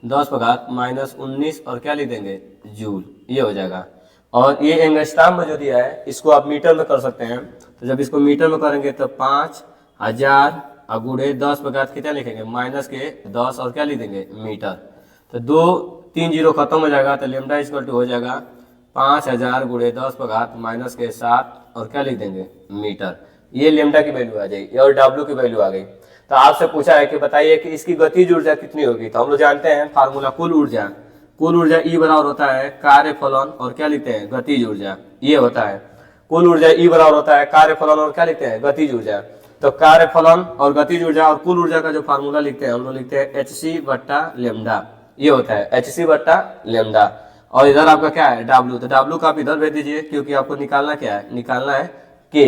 10 घात -19 और क्या लिख देंगे जूल, ये हो जाएगा। और ये एंगस्ट्रॉम में जो दिया है इसको आप मीटर में कर सकते हैं। तो जब इसको मीटर में करेंगे तो 5000 गुणे 10 घात कितना लिखेंगे -10 और क्या लिख देंगे मीटर। तो 2 3 जीरो खत्म हो जाएगा तो लेमडा इक्वल टू हो जाएगा 5000 गुणे 10 घात -7 और क्या लिख देंगे मीटर। ये लेमडा की वैल्यू आ जाएगी और डब्ल्यू की वैल्यू आ गई। तो आपसे पूछा है कि बताइए कि इसकी गतिज ऊर्जा कितनी होगी। तो हम लोग जानते हैं फार्मूला कुल ऊर्जा E बराबर होता है कार्यफलन और क्या लिखते हैं गतिज ऊर्जा, ये होता है कुल ऊर्जा E बराबर होता है कार्यफलन और क्या लिखते हैं गतिज ऊर्जा। तो कार्यफलन और गतिज ऊर्जा और कुल ऊर्जा का जो फार्मूला लिखते हैं हम लोग लिखते हैं hc बट्टा लेमडा, ये होता है hc बट्टा लेमडा। और इधर आपका क्या है W, तो W का आप इधर भेज दीजिए क्योंकि आपको निकालना क्या है, निकालना है K।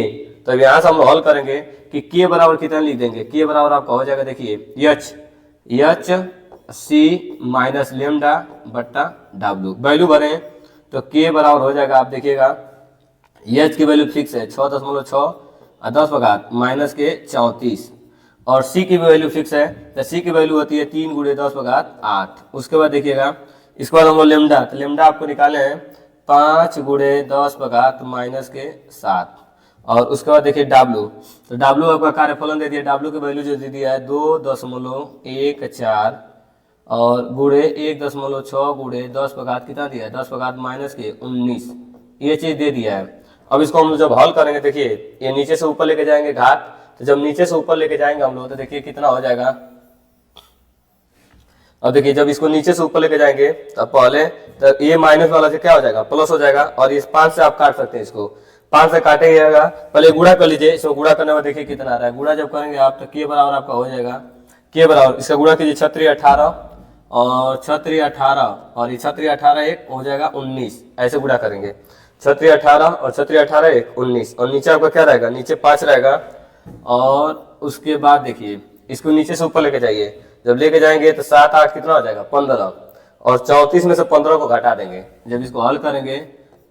तो यहाँ से हम हल करेंगे कि K बराबर कितना लिख देंगे, K बराबर आपका हो जाएगा देखिए H C माइनस लेमडा बट्टा W। वैल्यू भरे तो K बराबर हो जाएगा, आप देखिएगा H की वैल्यू फिक्स है 6.6 और 10 घात -34 और C की वैल्यू फिक्स है। तो C की वैल्यू होती है 3 गुणे 10 घात 8। उसके बाद देखिएगा इसके बाद हम लोग लेमडा, तो लेमडा आपको निकाले हैं 5 गुणे 10 घात -7 और उसके बाद देखिए W, तो W आपका कार्यफलन दे दिया, W की वैल्यू जो दे दिया है 2.14 और गुणे 1.6 गुणे 10 घात कितना दिया है 10 घात -19, ये चीज दे दिया है। अब इसको हम जब हल करेंगे देखिए ये नीचे से ऊपर लेके जाएंगे घात, तो जब नीचे से ऊपर लेके जाएंगे हम लोग तो देखिए कितना हो जाएगा। अब देखिए जब इसको नीचे से ऊपर लेके जाएंगे तो पहले तो ये माइनस वाला से क्या हो जाएगा प्लस हो जाएगा और इस 5 से आप काट सकते हैं, इसको 5 से काटेगा। पहले गुणा कर लीजिए, इसको गुणा करने में देखिए कितना आ रहा है। गुणा जब करेंगे आप तो K बराबर आपका हो जाएगा, K बराबर इसका गुणा कीजिए 36 और 18 और ये 18 एक हो जाएगा 19, ऐसे गुणा करेंगे 36 और 1 19 और नीचे आपका क्या रहेगा, नीचे 5 रहेगा। और उसके बाद देखिए इसको नीचे से ऊपर लेके जाइए, जब लेके जाएंगे तो 7 8 कितना हो जाएगा 15 और 34 में से 15 को घटा देंगे। जब इसको हल करेंगे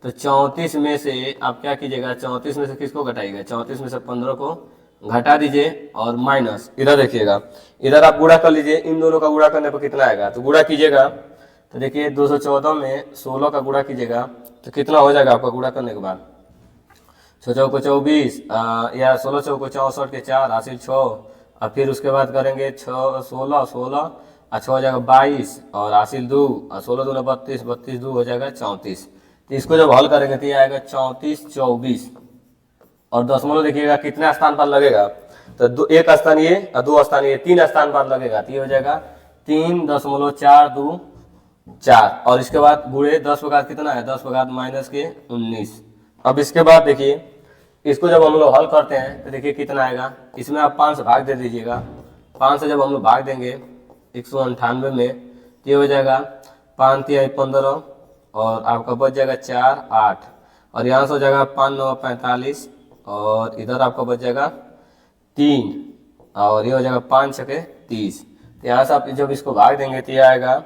तो 34 में से आप क्या कीजिएगा, 34 में से किसको घटाइएगा, 34 में से 15 को घटा दीजिए और माइनस इधर देखिएगा, इधर आप गुणा कर लीजिए। इन दोनों का गुणा करने पर कितना आएगा, तो गुणा कीजिएगा तो देखिए 214 में 16 का गुणा कीजिएगा तो कितना हो जाएगा आपका गुणा करने के बाद 6 चौको 24 या 16 चौको 64 के 4 हासिल 6 और फिर उसके बाद करेंगे 6 16 16 और 6 हो जाएगा 22 और हासिल 2 और 16 दूना 32 32 2 हो जाएगा 34। तो इसको जब हल करेंगे तो ये आएगा 34 24 और दशमलव देखिएगा कितने स्थान पर लगेगा, तो एक स्थान ये और 2 स्थान ये 3 स्थान पर लगेगा। तो ये हो जाएगा 3.42 4 और इसके बाद गुणे 10 का घात कितना है, 10 का घात माइनस के 19। अब इसके बाद देखिए इसको जब हम लोग हल करते हैं तो देखिए कितना आएगा, इसमें आप 5 से भाग दे दीजिएगा। 5 से जब हम लोग भाग देंगे 198 में तो ये हो जाएगा 5 तिहाई 15 और आपका बच जाएगा 4 8 और यहाँ से हो जाएगा 5 9 45 और इधर आपका बच जाएगा 3 और ये हो जाएगा 5 छके 30। तो यहाँ से आप जब इसको भाग देंगे तो ये आएगा,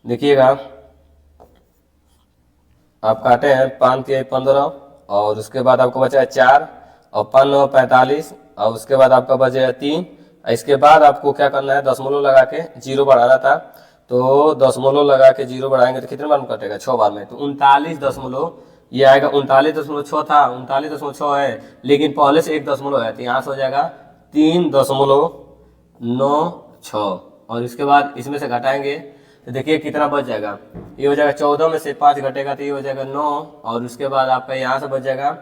देखिएगा आप काटे हैं 5 तिहाई 15 और उसके बाद आपको बचा 4 और 5 9 45 और उसके बाद आपका बचेगा 3। इसके बाद आपको क्या करना है, दशमलव लगा के जीरो बढ़ाना था, तो दशमलव लगा के जीरो बढ़ाएंगे तो कितने बार में कटेगा, 6 बार में। तो 39 दशमलव ये आएगा, 39.6 था, 39.6 है लेकिन पहले से 1 दशमलव है तो यहाँ से हो जाएगा 3.96 और इसके बाद इसमें से घटाएंगे तो देखिए कितना बच जाएगा, ये हो जाएगा 14 में से 5 घटेगा तो ये हो जाएगा 9 और उसके बाद आपका यहाँ से बच जाएगा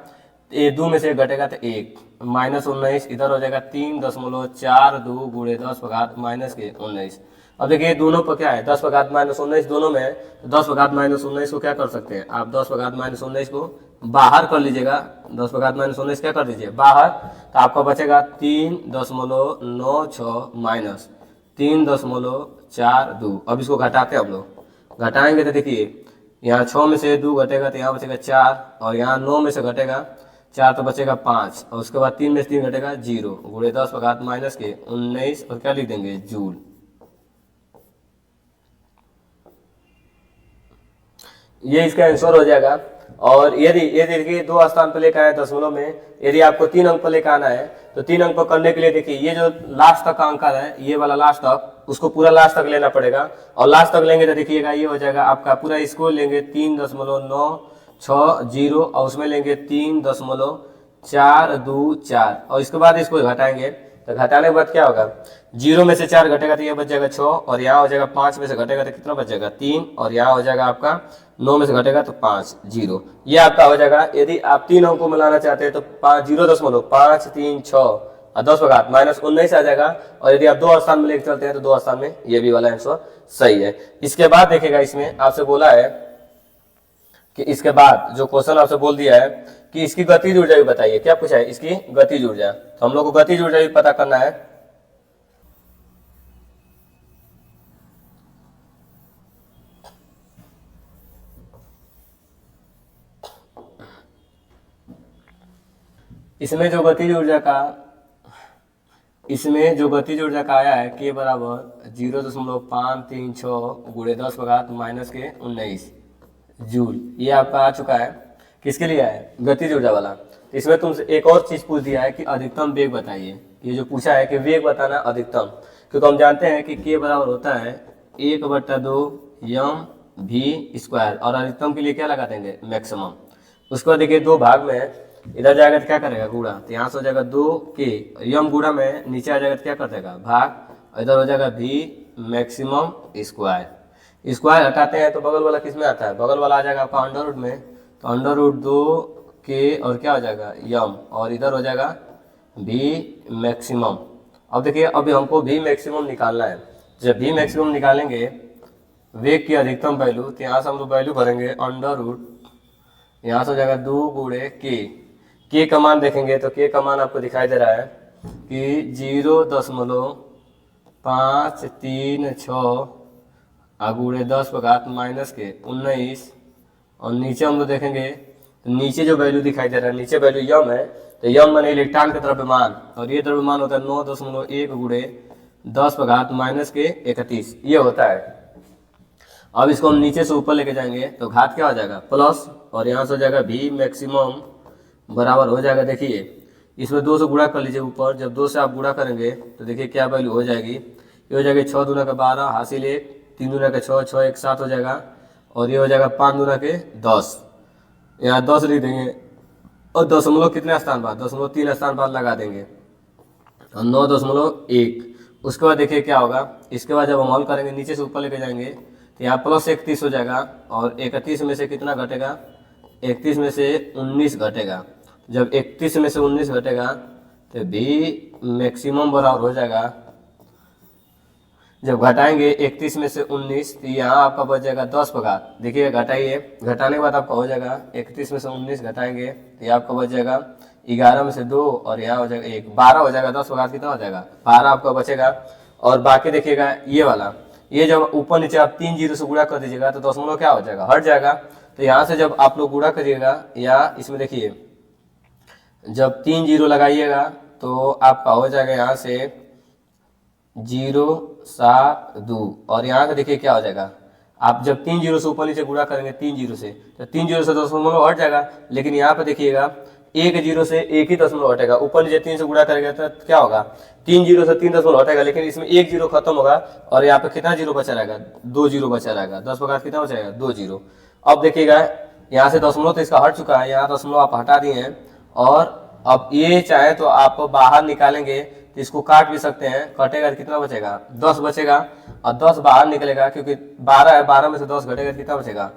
ये 2 में से घटेगा तो 1 माइनस 19, इधर हो जाएगा 3.42 गुणे 10 का घात माइनस के 19। अब देखिए दोनों पर क्या है, 10 का घात माइनस 19 दोनों में है, तो 10 का घात माइनस 19 को क्या कर सकते हैं आप, 10 का घात माइनस 19 को बाहर कर लीजिएगा, 10 का घात माइनस 19 क्या कर दीजिए बाहर, तो आपका बचेगा 3.96 माइनस 3.42। अब इसको घटाते हैं हम लोग, घटाएंगे तो देखिए यहाँ 6 में से 2 घटेगा तो यहाँ बचेगा 4 और यहाँ 9 में से घटेगा 4 तो बचेगा 5 और उसके बाद 3 में से 3 घटेगा 0 गुणे 10 का घात माइनस के 19 और क्या लिख देंगे जूल। ये इसका आंसर हो जाएगा। और यदि ये देखिए 2 स्थान पर लेकर आए दशमलव में, यदि आपको 3 अंक पर लेकर आना है तो 3 अंक पर करने के लिए देखिए ये जो लास्ट तक का अंक है ये वाला लास्ट तक, उसको पूरा लास्ट तक लेना पड़ेगा और लास्ट तक लेंगे तो देखिएगा ये हो जाएगा आपका पूरा, इसको लेंगे 3.960 और उसमें लेंगे 3.424 और इसके बाद इसको घटाएंगे तो घटाने के बाद क्या होगा, 0 में से 4 घटेगा तो ये बच जाएगा 6 और यहाँ हो जाएगा 5 में से घटेगा तो कितना बच जाएगा 3 और यहाँ हो जाएगा आपका 9 में से घटेगा तो 5 0, ये आपका हो जाएगा। यदि आप 3 अंकों को मिलाना चाहते हैं तो 0.536 और 10 का घात माइनस 19 आ जाएगा और यदि आप 2 स्थान में लेकर चलते हैं तो 2 स्थान में ये भी वाला आंसर सही है। इसके बाद देखिएगा इसमें आपसे बोला है कि इसके बाद जो क्वेश्चन आपसे बोल दिया है कि इसकी गतिज ऊर्जा भी बताइए, क्या पूछा है इसकी गतिज ऊर्जा, तो हम लोग को गतिज ऊर्जा भी पता करना है। इसमें जो गतिज ऊर्जा का आया है के बराबर 0.536 गुणे 10 का घात माइनस के 19 जूल, ये आपका आ चुका है। किसके लिए है, गतिज ऊर्जा वाला। तो इसमें तुमसे एक और चीज पूछ दिया है कि अधिकतम वेग बताइए, ये जो पूछा है कि वेग बताना अधिकतम, क्योंकि हम जानते हैं कि के बराबर होता है 1/2 यम भी स्क्वायर और अधिकतम के लिए क्या लगा देंगे मैक्सिमम। उसके बाद देखिए 2 भाग में इधर जाएगा तो क्या करेगा गुणा, तो यहाँ से हो जाएगा 2 के यम गुणा में नीचे आ जाएगा तो क्या कर देगा भाग, इधर हो जाएगा भी मैक्सिमम स्क्वायर। स्क्वायर हटाते हैं तो बगल वाला किस में आता है, बगल वाला आ जाएगा आपका अंडर रूट में, तो अंडर रूट 2 के और क्या हो जाएगा यम और इधर हो जाएगा भी मैक्सिमम। अब देखिए अभी हमको भी मैक्सिमम निकालना है, जब भी मैक्सिमम निकालेंगे वेग की अधिकतम वैल्यू, तो यहाँ से हम लोग वैल्यू भरेंगे अंडर रूट, यहाँ से हो जाएगा 2 गुणे के का मान देखेंगे तो के का मान आपको दिखाई दे रहा है कि 0.536 गुणे 10 का घात माइनस के 19 और नीचे हम लोग देखेंगे तो नीचे जो वैल्यू दिखाई दे रहा है नीचे वैल्यू यम है, तो यम माने इलेक्ट्रॉन का द्रव्यमान और ये द्रव्यमान होता है 9.1 गुणे 10 का घात माइनस के 31, ये होता है। अब इसको हम नीचे से ऊपर लेके जाएंगे तो घात क्या हो जाएगा प्लस और यहाँ से हो जाएगा भी मैक्सिमम बराबर हो जाएगा, देखिए इसमें 2 से गुणा कर लीजिए ऊपर, जब 2 से आप गुणा करेंगे तो देखिए क्या वैल्यू हो जाएगी, ये हो जाएगी 6 दूना का 12 हासिल 1, 3 दूना का 6, 6 1 7 हो जाएगा और ये हो जाएगा 5 दूना के 10, यहाँ 10 लिख देंगे और दशमलव कितने स्थान बाद, 0.3 स्थान बाद लगा देंगे और 9.1। उसके बाद देखिए क्या होगा, इसके बाद जब हम हल करेंगे नीचे से ऊपर लेके जाएंगे तो यहाँ प्लस 31 हो जाएगा और 31 में से कितना घटेगा, 31 में से 19 घटेगा, जब 31 में से 19 घटेगा तो भी मैक्सिमम बराबर हो जाएगा जब घटाएंगे 31 में से 19 तो यहाँ आपका बच जाएगा 10 पर घात। देखिए घटाइए, घटाने के बाद आपका हो जाएगा 31 में से 19 घटाएंगे तो ये आपका बच जाएगा 11 में से 2 और यहाँ हो जाएगा 1, 12 हो जाएगा। 10 पर घात कितना हो जाएगा 12 आपका बचेगा। और बाकी देखिएगा ये वाला, ये जब ऊपर नीचे आप 3 जीरो से गुणा कर दीजिएगा तो दशमलव क्या हो जाएगा, हट जाएगा। तो यहाँ से जब आप लोग गुणा करिएगा या इसमें देखिए जब 3 जीरो लगाइएगा तो आपका हो जाएगा यहाँ से 0 7 2 और यहाँ का देखिए क्या हो जाएगा। आप जब 3 जीरो से ऊपर नीचे गुणा करेंगे 3 जीरो से तो 3 जीरो से दशमलव हट जाएगा। लेकिन यहाँ पे देखिएगा 1 जीरो से एक ही दशमलव हटेगा, ऊपर नीचे 3 से गुणा करेंगे तो क्या होगा 3 जीरो से 3 दशमलव हटेगा। लेकिन इसमें 1 जीरो खत्म होगा और यहाँ पे कितना जीरो बचा रहेगा, 2 जीरो बचा रहेगा। 10 पर कितना बचाएगा 2 जीरो। अब देखिएगा यहाँ से दशमलव तो इसका हट चुका है, यहाँ दशमलव आप हटा दिए हैं। और अब ये चाहे तो आप बाहर निकालेंगे तो इसको काट भी सकते हैं, कटेगा तो कितना बचेगा 10 बचेगा और 10 बाहर निकलेगा क्योंकि 12 है, 12 में से 10 घटेगा कितना बचेगा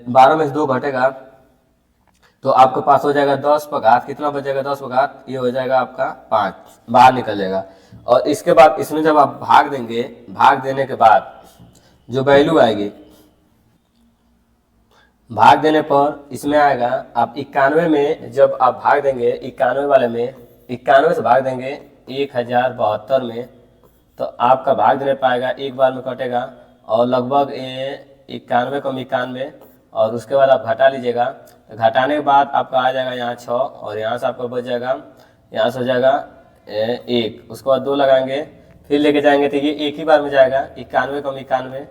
12 में से 2 घटेगा तो आपके पास हो जाएगा 10 पर घात कितना बचेगा 10 पर घात ये हो जाएगा आपका 5 बाहर निकल जाएगा। और इसके बाद इसमें जब आप भाग देंगे, भाग देने के बाद जो वैल्यू आएगी, भाग देने पर इसमें आएगा आप 91 में जब आप भाग देंगे 91 वाले में, 91 से भाग देंगे 1072 में तो आपका भाग देने पाएगा एक बार में कटेगा और लगभग 91 कम 91 और उसके बाद आप घटा लीजिएगा। तो घटाने के बाद आपका आ जाएगा यहाँ 6 और यहाँ से आपका बच जाएगा, यहाँ से हो जाएगा 1, उसके बाद 2 लगाएंगे फिर लेके जाएंगे तो ये एक ही बार में जाएगा 91 कम 91,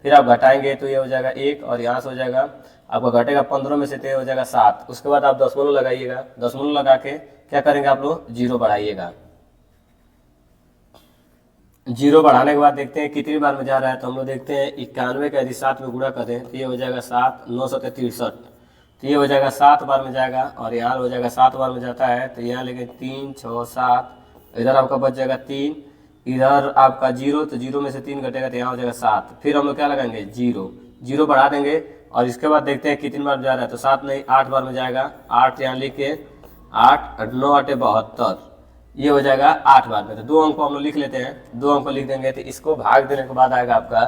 फिर आप घटाएंगे तो ये हो जाएगा 1 और यहाँ से हो जाएगा आपका घटेगा 15 में से तो हो जाएगा 7। उसके बाद आप दशमलव लगाइएगा, दशमलव लगा के क्या करेंगे आप लोग जीरो बढ़ाइएगा। जीरो बढ़ाने के बाद देखते हैं कितनी बार में जा रहा है। तो हम लोग देखते हैं 91 का यदि 7 में गुणा करें तो ये हो जाएगा 7 9 7 63 तो ये हो जाएगा 7 बार में जाएगा और यहाँ हो जाएगा 7 बार में जाता है तो यहाँ लेके 3 6 7 इधर आपका बच जाएगा 3, इधर आपका 0 तो 0 में से 3 घटेगा तो यहाँ हो जाएगा 7। फिर हम लोग क्या लगाएंगे जीरो बढ़ा देंगे और इसके बाद देखते हैं कितनी बार जा रहा है। तो 7 नहीं 8 बार में जाएगा, 8 यहाँ लिख के 8 9 8 72 ये हो जाएगा 8 बार में। तो 2 अंक को हम लोग लिख लेते हैं, 2 अंक को लिख देंगे तो इसको भाग देने के बाद आएगा आपका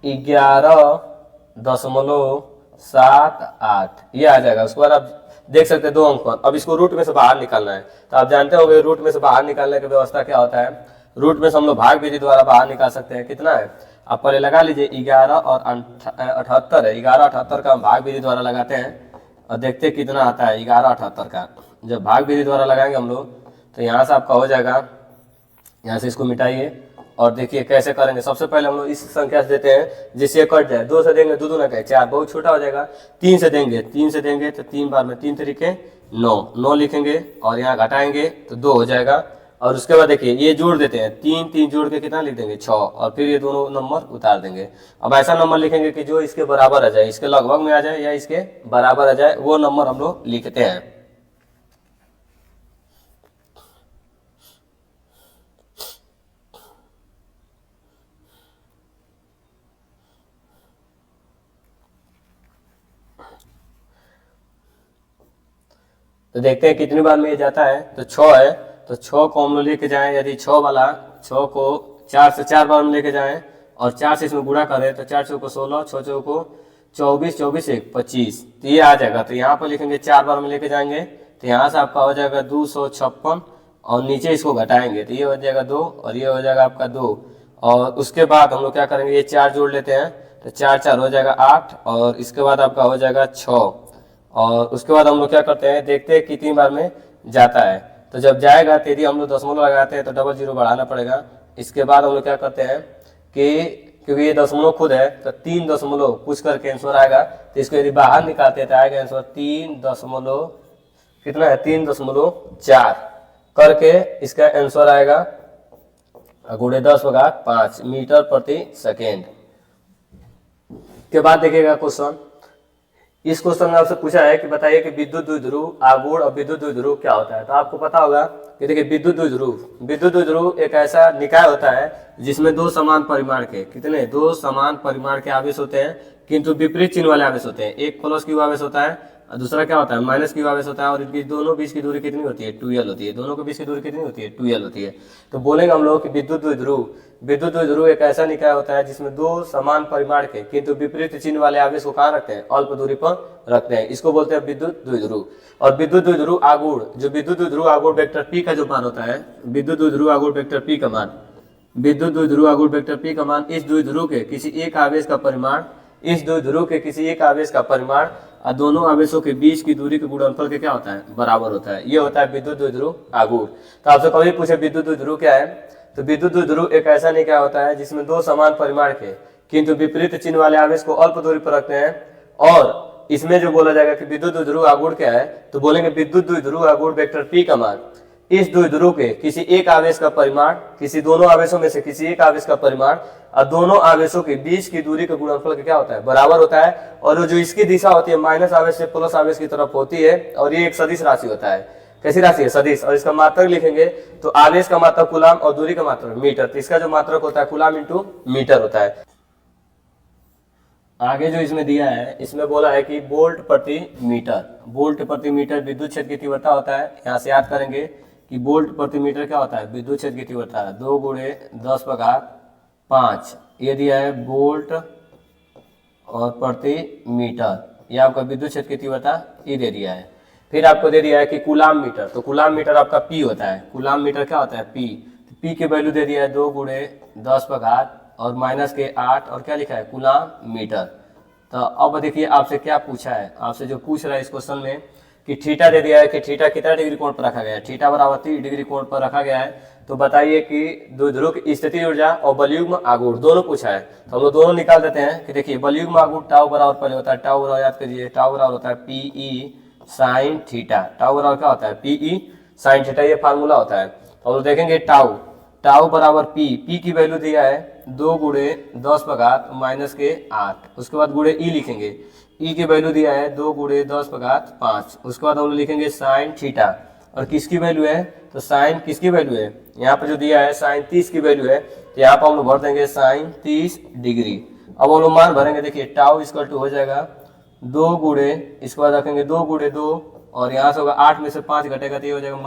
11.78 ये आ जाएगा। उसके बाद आप देख सकते हैं 2 अंक पर। अब इसको रूट में से बाहर निकालना है तो आप जानते होंगे रूट में से बाहर निकालने की व्यवस्था क्या होता है। रूट में से हम लोग भाग विधि द्वारा बाहर निकाल सकते हैं। कितना है आप पहले लगा लीजिए 11 और 78 है, 11 78 का हम भाग विधि द्वारा लगाते हैं और देखते हैं कितना आता है 11 78 का। जब भाग विधि द्वारा लगाएंगे हम लोग तो यहाँ से आपका हो जाएगा, यहाँ से इसको मिटाइए और देखिए कैसे करेंगे। सबसे पहले हम लोग इस संख्या से देते हैं जिससे कट जाए, 2 से देंगे 2 2 ना कहे 4 बहुत छोटा हो जाएगा। 3 से देंगे तो 3 बार में 3 तरीके 9 लिखेंगे और यहाँ घटाएंगे तो 2 हो जाएगा। और उसके बाद देखिए ये जोड़ देते हैं 3 3 जोड़ के कितना लिख देंगे 6 और फिर ये दोनों नंबर उतार देंगे। अब ऐसा नंबर लिखेंगे कि जो इसके बराबर आ जाए, इसके लगभग में आ जाए या इसके बराबर आ जाए, वो नंबर हम लोग लिखते हैं। तो देखते हैं कितनी बार में ये जाता है। तो 6 है तो 6 को हम लोग लेके जाएं, यदि 6 वाला 6 को 4 से 4 बार में लेके जाएं और 4 से इसमें गुणा करें तो 4 चौको 16, 6 चौको 24, 24 1 25 तो ये आ जाएगा। तो यहाँ पर लिखेंगे 4 बार में लेके जाएंगे तो यहाँ से आपका हो जाएगा 256 और नीचे इसको घटाएंगे तो ये हो जाएगा 2 और ये हो जाएगा आपका 2। और उसके बाद हम लोग क्या करेंगे, ये 4 जोड़ लेते हैं तो 4 4 हो जाएगा 8 और इसके बाद आपका हो जाएगा 6 और उसके बाद हम लोग क्या करते हैं, देखते हैं कितनी बार में जाता है। तो जब जाएगा तो यदि हम लोग दशमलव लगाते हैं तो डबल जीरो बढ़ाना पड़ेगा। इसके बाद हम लोग क्या करते हैं कि क्योंकि ये दशमलव खुद है तो 3 दशमलव कुछ करके आंसर आएगा। तो इसको यदि बाहर निकालते हैं तो आएगा आंसर 3 दशमलव कितना है 3.4 करके इसका आंसर आएगा गुणे 10/5 मीटर प्रति सेकेंड। के बाद देखिएगा क्वेश्चन, इस क्वेश्चन में आपसे पूछा है कि बताइए कि विद्युत द्विध्रुव आघूर्ण और विद्युत द्विध्रुव क्या होता है। तो आपको पता होगा कि देखिए विद्युत द्विध्रुव एक ऐसा निकाय होता है जिसमें 2 समान परिमाण के 2 समान परिमाण के आवेश होते हैं किंतु विपरीत चिन्ह वाले आवेश होते हैं। एक प्लस क्यू आवेश होता है और दूसरा क्या होता है माइनस क्यू आवेश होता है, और इनकी दोनों बीच की दूरी कितनी होती है 2l होती है, दोनों के बीच की दूरी कितनी होती है 2l होती है। तो बोलेंगे हम लोग कि विद्युत द्विध्रुव एक ऐसा निकाय होता है जिसमें दो समान परिमाण के किंतु विपरीत चिन्ह वाले आवेश को कहाँ रखते हैं, अल्प दूरी पर रखते हैं, इसको बोलते हैं विद्युत द्विध्रुव। और विद्युत द्विध्रुव आघूर्ण, जो विद्युत द्विध्रुव आघूर्ण वेक्टर P का जो मान होता है, विद्युत द्विध्रुव आघूर्ण वेक्टर P का मान, विद्युत द्विध्रुव आघूर्ण वेक्टर P का मान इस द्विध्रुव के किसी एक आवेश का परिमाण, इस द्विध्रुव के किसी एक आवेश का परिमाण और दोनों आवेशों के बीच की दूरी के गुणनफल के क्या होता है, बराबर होता है। ये होता है विद्युत द्विध्रुव आघूर्ण। तो आपसे कभी पूछे विद्युत द्विध्रुव क्या है, तो विद्युत द्विध्रुव एक ऐसा निकाय होता है जिसमें दो समान परिमाण के किंतु विपरीत चिन्ह वाले आवेश को अल्प दूरी पर रखते हैं। और इसमें जो बोला जाएगा कि विद्युत द्विध्रुव आघूर्ण क्या है, तो बोलेंगे विद्युत द्विध्रुव आघूर्ण वेक्टर P का मान इस द्विध्रुव के किसी एक आवेश का परिमाण, किसी दोनों आवेशों में से किसी एक आवेश का परिमाण और दोनों आवेशों के बीच की दूरी का गुणनफल क्या होता है, बराबर होता है। और जो इसकी दिशा होती है माइनस आवेश से प्लस आवेश की तरफ होती है, और ये एक सदिश राशि होता है। कैसी राशि है, सदिश। और इसका मात्रक लिखेंगे तो आवेश का मात्रक कूलाम और दूरी का मात्रक मीटर, तो इसका जो मात्रक होता है कूलाम इंटू मीटर होता है। आगे जो इसमें दिया है, इसमें बोला है कि वोल्ट प्रति मीटर, वोल्ट प्रति मीटर विद्युत क्षेत्र की तीव्रता होता है। यहाँ से याद करेंगे कि वोल्ट प्रति मीटर क्या होता है, विद्युत क्षेत्र की तीव्रता 2 × 10⁵ ये दिया है वोल्ट और प्रति मीटर, ये आपका विद्युत क्षेत्र की तीव्रता ये दे दिया है। फिर आपको दे दिया है कि कूलाम मीटर, तो कूलाम मीटर आपका पी होता है, कूलाम मीटर क्या होता है पी, तो पी की वैल्यू दे दिया है 2 × 10⁻⁸ और -8 और क्या लिखा है कूलाम मीटर। तो अब देखिए आपसे क्या पूछा है, आपसे जो पूछ रहा है इस क्वेश्चन में कि थीटा दे दिया है कि थीटा कितना डिग्री कोण पर रखा गया है, थीटा बराबर 30 डिग्री कोण पर रखा गया है। तो बताइए कि द्विध्रुव की स्थितिज ऊर्जा और बलयुग्म आघूर्ण दोनों पूछा है, तो हम लोग दोनों निकाल देते हैं। कि देखिए बलयुग्म आघूर्ण टाउ बराबर पहले होता है, टाउ बराबर याद करिए, टाउ बराबर होता है PE sin थीटा, टाउ बराबर क्या होता है PE sin थीटा, ये फार्मूला होता है। तो हम लोग देखेंगे टाउ, टाउ बराबर पी की वैल्यू दिया है 2 × 10⁻⁻8, उसके बाद गुणे ई लिखेंगे, ई की वैल्यू दिया है 2 × 10⁵ उसके बाद हम लोग लिखेंगे साइन थीटा, और किसकी वैल्यू है, तो साइन किसकी वैल्यू है, यहाँ पर जो दिया है साइन 30 की वैल्यू है, तो यहाँ पर हम लोग भर देंगे साइन 30 डिग्री। अब हम लोग मान भरेंगे, देखिए टाउ इक्वल टू हो जाएगा 2 × इसके बाद रखेंगे 2 × 2 और यहाँ से होगा 8 में से 5 घटेगा तो ये हो जाएगा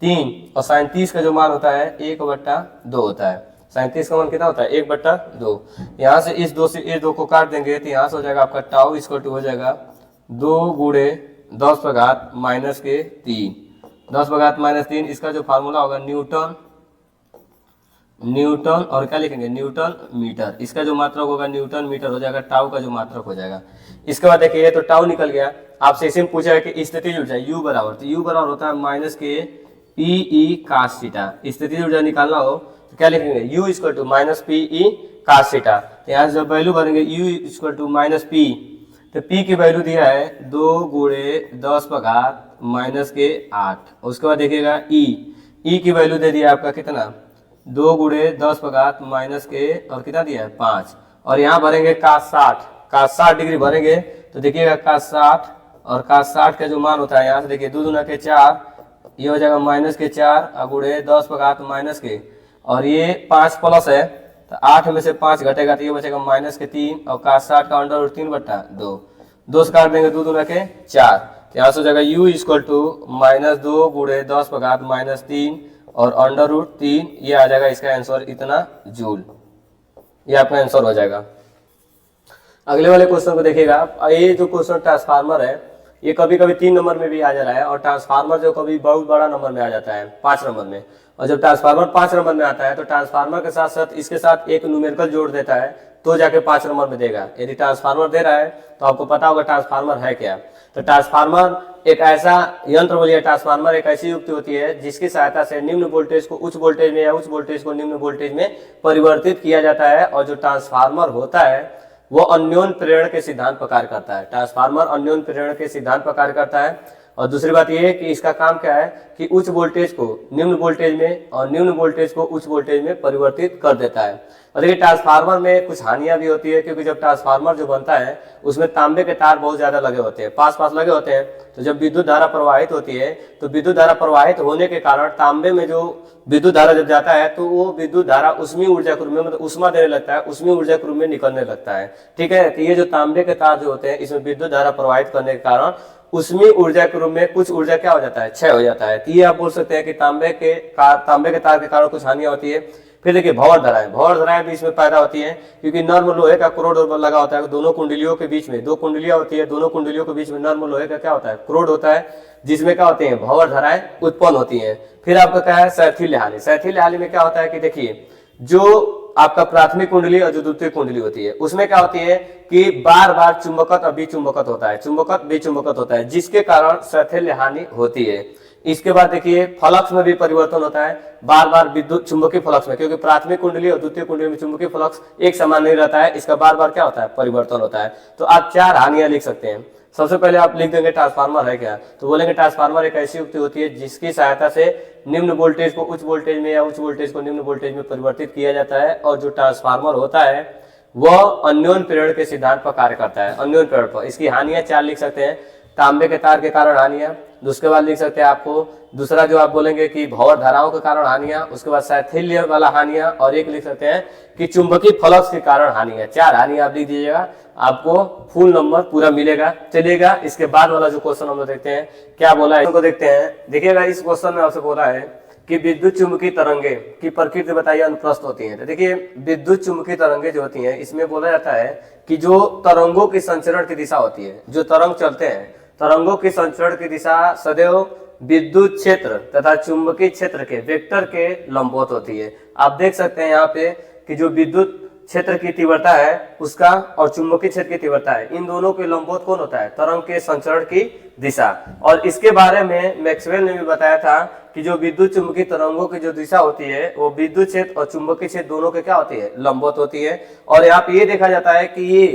-3, और साइन 30 का जो मान होता है 1/2 होता है। साइन 30 का मान कितना होता है 1/2। यहाँ से इस 2 से इस 2 को काट देंगे तो यहाँ से हो जाएगा आपका टाउ इक्वल टू हो जाएगा 2 × 10⁻³ 10⁻³ इसका जो फार्मूला होगा न्यूटन और क्या लिखेंगे न्यूटन मीटर, इसका जो मात्रक होगा न्यूटन मीटर हो जाएगा, टाउ का जो मात्रक हो जाएगा। इसके बाद देखिए तो टाउ निकल गया। आपसे इसी में पूछा है कि स्थितिज ऊर्जा U बराबर, तो U बराबर होता है -KPE cos थीटा। स्थितिज ऊर्जा निकालना हो तो क्या लिखेंगे U equal to -PE cos theta, तो यहाँ से जब वैल्यू भरेंगे U इक्वल टू -P, तो P की वैल्यू दिया है 2 × 10⁻⁻8, उसके बाद देखिएगा E की वैल्यू दे दिया आपका कितना 2 × 10⁻⁻के और कितना दिया है 5, और यहाँ भरेंगे cos 60 डिग्री भरेंगे, तो देखिएगा cos 60 और cos 60 का जो मान होता है यहाँ से देखिए 2 दूना के 4, ये हो जाएगा -4 गुणे 10⁻⁻के, और ये 5 प्लस है तो 8 में से 5 घटेगा तो ये बचेगा -3, और cos 60 का √3/2, 2 से काट देंगे 2 दूना के 4, तो यहाँ से हो जाएगा U इक्वल टू -2 × 10⁻⁻3 और √3, ये आ जाएगा इसका आंसर इतना जूल, ये आपका आंसर हो जाएगा। अगले वाले क्वेश्चन को देखिएगा, ये जो क्वेश्चन ट्रांसफार्मर है ये कभी कभी 3 नंबर में भी आ जा रहा है, और ट्रांसफार्मर जो कभी बहुत बड़ा नंबर में आ जाता है 5 नंबर में, और जब ट्रांसफार्मर 5 नंबर में आता है तो ट्रांसफार्मर के साथ साथ इसके साथ एक न्यूमेरिकल जोड़ देता है तो जाके 5 नंबर में देगा। यदि ट्रांसफार्मर दे रहा है तो आपको पता होगा ट्रांसफार्मर है क्या। तो ट्रांसफार्मर एक ऐसा यंत्र बोलिए, ट्रांसफार्मर एक ऐसी युक्ति होती है जिसकी सहायता से निम्न वोल्टेज को उच्च वोल्टेज में या उच्च वोल्टेज को निम्न वोल्टेज में परिवर्तित किया जाता है। और जो ट्रांसफार्मर होता है वो अन्योन्य प्रेरण के सिद्धांत पर कार्य करता है। ट्रांसफार्मर अन्योन्य प्रेरण के सिद्धांत पर कार्य करता है। और दूसरी बात ये है कि इसका काम क्या है कि उच्च वोल्टेज को निम्न वोल्टेज में और निम्न वोल्टेज को उच्च वोल्टेज में परिवर्तित कर देता है। और देखिए ट्रांसफार्मर में कुछ हानियां भी होती है, क्योंकि जब ट्रांसफार्मर जो बनता है उसमें तांबे के तार बहुत ज्यादा लगे होते हैं, पास पास लगे होते हैं। तो जब विद्युत धारा प्रवाहित होती है तो विद्युत धारा प्रवाहित होने के कारण तांबे में जो विद्युत धारा जब जाता है तो वो विद्युत धारा उष्मीय ऊर्जा के रूप में, मतलब उष्मा देने लगता है, उष्मीय ऊर्जा के रूप में निकलने लगता है। ठीक है, तो ये जो तांबे के तार जो होते हैं इसमें विद्युत धारा प्रवाहित करने के कारण उष्मीय ऊर्जा के रूप में कुछ ऊर्जा क्या हो जाता है, क्षय हो जाता है। तो ये आप बोल सकते हैं कि तांबे के तार के कारण कुछ हानियां होती है। फिर देखिए भंवर धाराएं भी इसमें पैदा होती हैं, क्योंकि नर्म लोहे का क्रोड लगा होता है दोनों कुंडलियों के बीच में, 2 कुंडलियां होती है, दोनों कुंडलियों के बीच में नर्म लोहे का क्या होता है, क्रोड होता है, जिसमें क्या होते हैं, भंवर धाराएं उत्पन्न होती हैं। फिर आपका क्या है, शैथिल्य हानि में क्या होता है कि देखिए जो आपका प्राथमिक कुंडली और जो द्वितीय कुंडली होती है उसमें क्या होती है कि बार बार चुंबकत और विचुंबकत होता है, चुंबकत विचुंबकत होता है, जिसके कारण शैथिल्य हानि होती है। इसके बाद देखिए फ्लक्स में भी परिवर्तन होता है, बार बार विद्युत चुंबकीय फ्लक्स में, क्योंकि प्राथमिक कुंडली और द्वितीय कुंडली में चुंबकीय फ्लक्स एक समान नहीं रहता है, इसका बार बार क्या होता है, परिवर्तन होता है। तो आप 4 हानियां लिख सकते हैं। सबसे पहले आप लिख देंगे ट्रांसफार्मर है क्या, तो बोलेंगे ट्रांसफार्मर एक ऐसी युक्ति होती है जिसकी सहायता से निम्न वोल्टेज को उच्च वोल्टेज में या उच्च वोल्टेज को निम्न वोल्टेज में परिवर्तित किया जाता है। और जो ट्रांसफार्मर होता है वह अन्योन्य प्रेरण के सिद्धांत पर कार्य करता है, अन्योन्य प्रेरण पर। इसकी हानियां 4 लिख सकते हैं, तांबे के तार के कारण हानियां, उसके बाद लिख सकते हैं आपको दूसरा जो आप बोलेंगे कि भंवर धाराओं के कारण हानियां, उसके बाद शैथिल्य वाला हानियां, और एक लिख सकते हैं कि चुंबकीय फ्लक्स के कारण हानियां। 4 हानियां आप लिख दीजिएगा, आपको फुल नंबर पूरा मिलेगा। चलिएगा इसके बाद वाला जो क्वेश्चन हम लोग देखते हैं क्या बोला है, इसको देखते हैं। देखिएगा इस क्वेश्चन में आपसे बोला है कि विद्युत चुंबकीय तरंगे की प्रकृति बताइए, अनुप्रस्थ होती है। तो देखिए विद्युत चुंबकीय तरंगे जो होती हैं इसमें बोला जाता है कि जो तरंगों की संचरण की दिशा होती है, जो तरंग चलते हैं तरंगों की संचरण की दिशा सदैव विद्युत क्षेत्र तथा चुंबकीय क्षेत्र के वेक्टर के लंबवत होती है। आप देख सकते हैं यहाँ पे कि जो विद्युत क्षेत्र की तीव्रता है उसका और चुंबकीय क्षेत्र की तीव्रता है, इन दोनों के लंबवत कौन होता है, तरंग के संचरण की दिशा। और इसके बारे में मैक्सवेल ने भी बताया था कि जो विद्युत चुंबकीय तरंगों की जो दिशा होती है वो विद्युत क्षेत्र और चुंबकीय क्षेत्र दोनों के क्या होती है, लंबवत होती है। और यहाँ पे ये देखा जाता है कि ये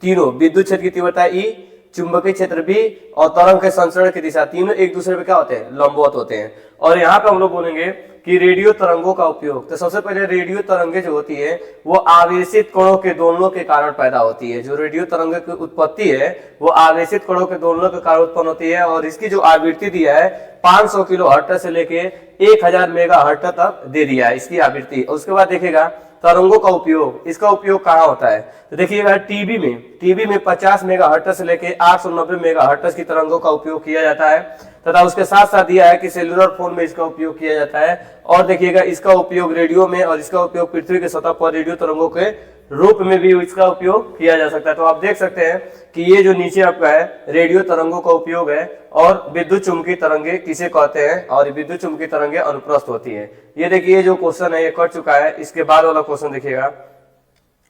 तीनों विद्युत क्षेत्र की तीव्रता ई, चुंबकीय क्षेत्र भी और तरंग के संचरण की दिशा तीनों एक दूसरे पे क्या होते हैं, लंबवत होते हैं। और यहाँ पे हम लोग बोलेंगे कि रेडियो तरंगों का उपयोग, तो सबसे पहले रेडियो तरंगे जो होती है वो आवेशित कणों के दोलनों के कारण पैदा होती है। जो रेडियो तरंग की उत्पत्ति है वो आवेशित कणों के दोलनों के कारण उत्पन्न होती है। और इसकी जो आवृत्ति दिया है 500 किलोहर्ट्ज से लेके 1000 मेगाहर्ट्ज तक दे दिया है इसकी आवृत्ति। उसके बाद देखिएगा तरंगों का उपयोग, इसका उपयोग कहाँ होता है, तो देखिएगा टीवी में 50 मेगाहर्ट्ज से लेके 890 मेगाहर्ट्ज की तरंगों का उपयोग किया जाता है। तथा उसके साथ साथ दिया है कि सेलुलर फोन में इसका उपयोग किया जाता है। और देखिएगा इसका उपयोग रेडियो में, और इसका उपयोग पृथ्वी के सतह पर रेडियो तरंगों के रूप में भी इसका उपयोग किया जा सकता है। तो आप देख सकते हैं कि ये जो नीचे आपका है रेडियो तरंगों का उपयोग है। और विद्युत चुंबकीय तरंगे किसे कहते हैं, और विद्युत चुंबकीय तरंगे अनुप्रस्थ होती है। ये देखिए जो क्वेश्चन है ये कट चुका है। इसके बाद वाला क्वेश्चन देखिएगा,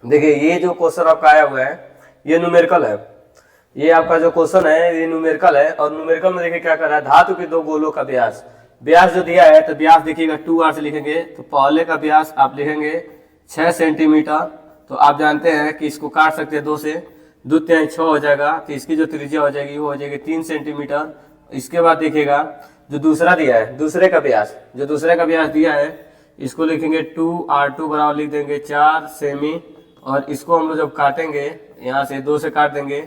देखिए ये जो क्वेश्चन आपका आया हुआ है ये न्यूमेरिकल है। ये आपका जो क्वेश्चन है ये न्यूमेरिकल है। और न्यूमेरिकल में देखिए क्या कर रहा है, धातु के 2 गोलों का व्यास जो दिया है, तो व्यास देखिएगा 2r से लिखेंगे। तो पहले का व्यास आप लिखेंगे 6 सेंटीमीटर। तो आप जानते हैं कि इसको काट सकते हैं 2 से, 2 तिहाई 6 हो जाएगा। तो इसकी जो त्रिज्या हो जाएगी वो हो जाएगी 3 सेंटीमीटर। इसके बाद देखिएगा जो दूसरा दिया है, दूसरे का व्यास दिया है, इसको लिखेंगे 2r2 बराबर लिख देंगे 4 सेमी। और इसको हम लोग जब काटेंगे यहाँ से 2 से काट देंगे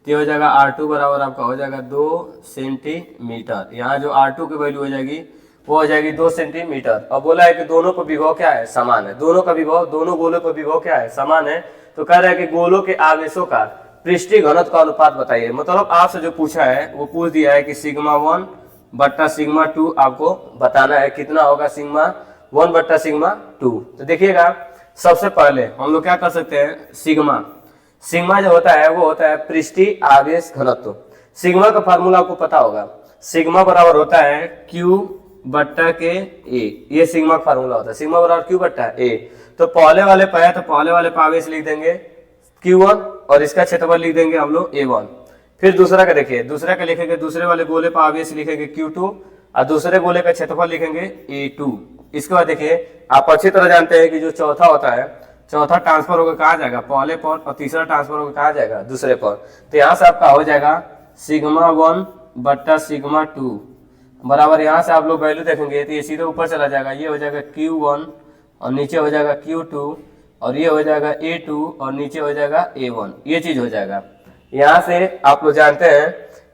तो हो जाएगा r2 बराबर आपका हो जाएगा 2 सेंटीमीटर। यहाँ जो r2 की वैल्यू हो जाएगी वो हो जाएगी 2 सेंटीमीटर। और बोला है कि दोनों पर विभव क्या है, समान है। दोनों गोलों पर विभव क्या है, समान है। तो कह रहा है कि गोलों के आवेशों का पृष्ठीय घनत्व का अनुपात बताइए। मतलब आपसे जो पूछा है वो पूछ दिया है कि σ1 बट्टा σ2 आपको बताना है, कितना होगा σ1 बट्टा σ2। तो देखिएगा सबसे पहले हम लोग क्या कर सकते हैं, सिग्मा जो होता है वो होता है पृष्ठीय आवेश घनत्व। सिग्मा का फार्मूला आपको पता होगा, सिग्मा बराबर होता है Q बट्टा के A। ये सिग्मा का फार्मूला होता है, सिग्मा बराबर Q बट्टा A। तो पहले वाले पे है तो पहले वाले पे आवेश लिख देंगे Q1 और इसका क्षेत्रफल लिख देंगे हम लोग A1। फिर दूसरा का देखिए, दूसरा का लिखेंगे, दूसरे वाले गोले पे आवेश लिखेंगे Q2 और दूसरे गोले का क्षेत्रफल लिखेंगे A2। इसके बाद देखिए आप अच्छी तरह जानते हैं कि जो चौथा होता है, चौथा ट्रांसफर होकर कहाँ जाएगा, पहले पर, और तीसरा ट्रांसफर होकर कहाँ जाएगा, दूसरे पर। तो यहाँ से आपका हो जाएगा σ1 बट्टा सिग्मा टू बराबर, यहाँ से आप लोग वैल्यू देखेंगे तो ये सीधे ऊपर चला जाएगा, ये हो जाएगा Q1 और नीचे हो जाएगा Q2 और ये हो जाएगा A2 और नीचे हो जाएगा A1, ये चीज हो जाएगा। यहाँ से आप लोग जानते हैं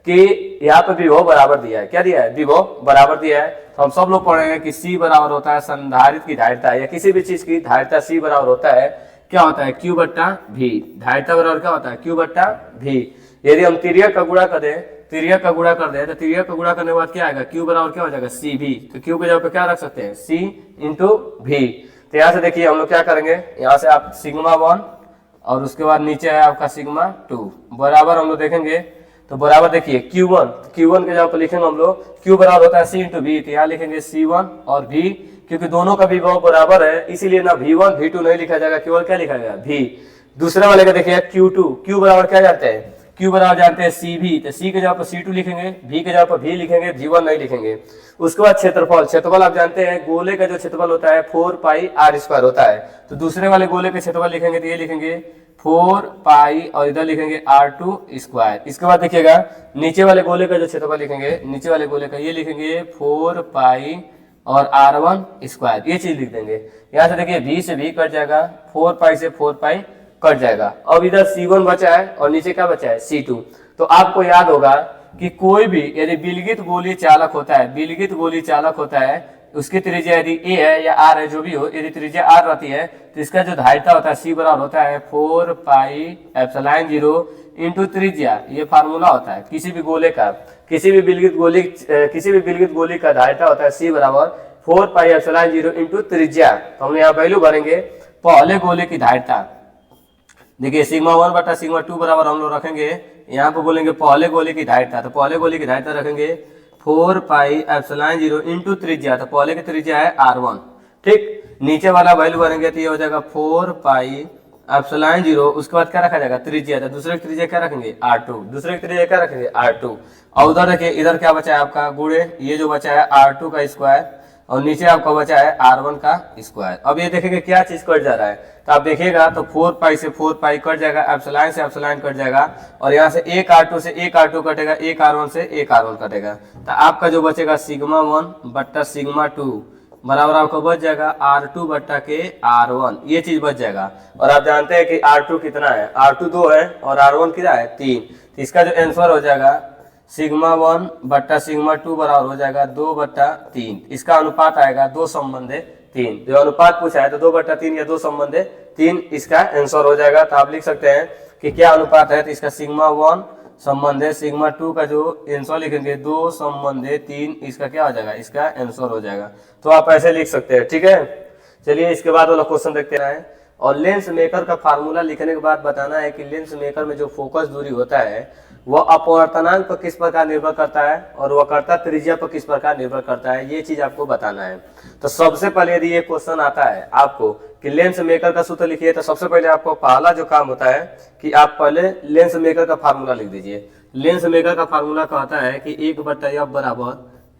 कि यहाँ पे विभव बराबर दिया है, क्या दिया है, विभव बराबर दिया है। तो हम सब लोग पढ़ेंगे कि C बराबर होता है संधारित्र की धारिता या किसी भी चीज की धारिता C बराबर होता है, क्या होता है, Q बट्टा V। धारिता बराबर क्या होता है, Q बट्टा V। यदि हम तिर्यक का गुणा कर दें, तिर्यक का गुणा कर दें तो तिर्यक का गुणा करने के बाद क्या आएगा, Q बराबर क्या हो जाएगा, CV। तो Q के जगह पे क्या रख सकते हैं, C इंटू V। तो यहाँ से देखिए हम लोग क्या करेंगे, यहाँ से आप सिग्मा 1 और उसके बाद नीचे है आपका सिग्मा 2 बराबर हम लोग देखेंगे तो बराबर देखिए Q1 के जगह पर लिखेंगे हम लोग, Q बराबर होता है C इंटू V। तो यहाँ लिखेंगे C1 और V, क्योंकि दोनों का विभव बराबर है इसीलिए ना V1 V2 नहीं लिखा जाएगा, केवल क्या लिखा जाएगा, V। दूसरे वाले का देखिए Q2, Q बराबर क्या जानते हैं, Q बराबर जानते हैं CV। तो C के जगह पर C2 लिखेंगे, V के जगह पर V लिखेंगे, V1 नहीं लिखेंगे। उसके बाद क्षेत्रफल, क्षेत्रफल आप जानते हैं गोले का जो क्षेत्रफल होता है 4 पाई r स्क्वायर होता है। तो दूसरे वाले गोले के क्षेत्रफल लिखेंगे तो ये लिखेंगे 4 पाई और इधर लिखेंगे r2 स्क्वायर। इसके बाद देखिएगा नीचे वाले गोले का जो क्षेत्रफल लिखेंगे, नीचे वाले गोले का ये लिखेंगे 4 पाई और r1 स्क्वायर, ये चीज लिख देंगे। यहाँ से देखिए V से V कट जाएगा, 4 पाई से 4 पाई कट जाएगा। अब इधर C1 बचा है और नीचे क्या बचा है, C2। तो आपको याद होगा कि कोई भी यदि विलगित गोलीय चालक होता है, विलगित गोलीय चालक होता है, उसकी त्रिज्या यदि A है या R है, जो भी हो, यदि त्रिज्या R रहती है तो इसका जो धारिता होता है C बराबर होता है 4 पाई एप्सिलॉन 0 इंटू त्रिज्या। ये फार्मूला होता है किसी भी गोले का, किसी भी विलगित गोली का धारिता होता है C बराबर 4 पाई एप्सिलॉन 0 इंटू त्रिज्या। तो हम यहाँ वैल्यू भरेंगे पहले गोले की धारिता। देखिए सिग्मा 1 बटा सिग्मा 2 बराबर हम लोग रखेंगे, यहाँ पे बोलेंगे पहले गोले की धारिता। तो पहले गोले की धारिता रखेंगे 4 पाई एप्सिलॉन 0 इंटू त्रिज्या। तो पहले की त्रिज्या है R1, ठीक। नीचे वाला वैल्यू बनेंगे तो ये हो जाएगा 4 पाई एप्सिलॉन 0, उसके बाद क्या रखा जाएगा, त्रिज्या। तो दूसरे की त्रिज्या क्या रखेंगे, R2। दूसरे की त्रिज्या क्या रखेंगे, R2। और उधर देखिए इधर क्या बचा है आपका गुणे, ये जो बचा है R2 का स्क्वायर और नीचे आपका बचा है R1 का स्क्वायर। अब ये देखेंगे क्या चीज कट जा रहा है, तो आप देखिएगा तो 4 पाई से 4 पाई कट जाएगा, एप्सिलॉन से एप्सिलॉन कट जाएगा और यहाँ से एक R2 से एक R2 कटेगा, एक R1 से एक R1 कटेगा। तो आपका जो बचेगा सिग्मा 1 बट्टा सिग्मा 2 बराबर आपको बच जाएगा R2 बट्टा के R1, ये चीज बच जाएगा। और आप जानते हैं कि R2 कितना है, R2 2 है और R1 कितना है 3। तो इसका जो आंसर हो जाएगा सिग्मा 1 बट्टा सिग्मा 2 बराबर हो जाएगा 2 बट्टा 3। इसका अनुपात आएगा 2 संबंधे 3। जो अनुपात पूछा है तो 2 बट्टा 3 या 2 संबंधे 3 इसका आंसर हो जाएगा। तो आप लिख सकते हैं कि क्या अनुपात है, तो इसका सिग्मा 1 संबंधे सिग्मा 2 का जो आंसर लिखेंगे 2 संबंधे 3, इसका क्या हो जाएगा, इसका आंसर हो जाएगा। तो आप ऐसे लिख सकते हैं, ठीक है। चलिए इसके बाद वाला क्वेश्चन देखते हैं। और लेंस मेकर का फार्मूला लिखने के बाद बताना है कि लेंस मेकर में जो फोकस दूरी होता है वह अपवर्तनांक पर किस प्रकार निर्भर करता है और वक्रता त्रिज्या पर किस प्रकार निर्भर करता है, ये चीज आपको बताना है। तो सबसे पहले यदि ये क्वेश्चन आता है आपको कि लेंस मेकर का सूत्र लिखिए, तो सबसे पहले आपको पहला जो काम होता है कि आप पहले लेंस मेकर का फार्मूला लिख दीजिए। लेंस मेकर का फार्मूला कहता है कि 1 बट्टा F बराबर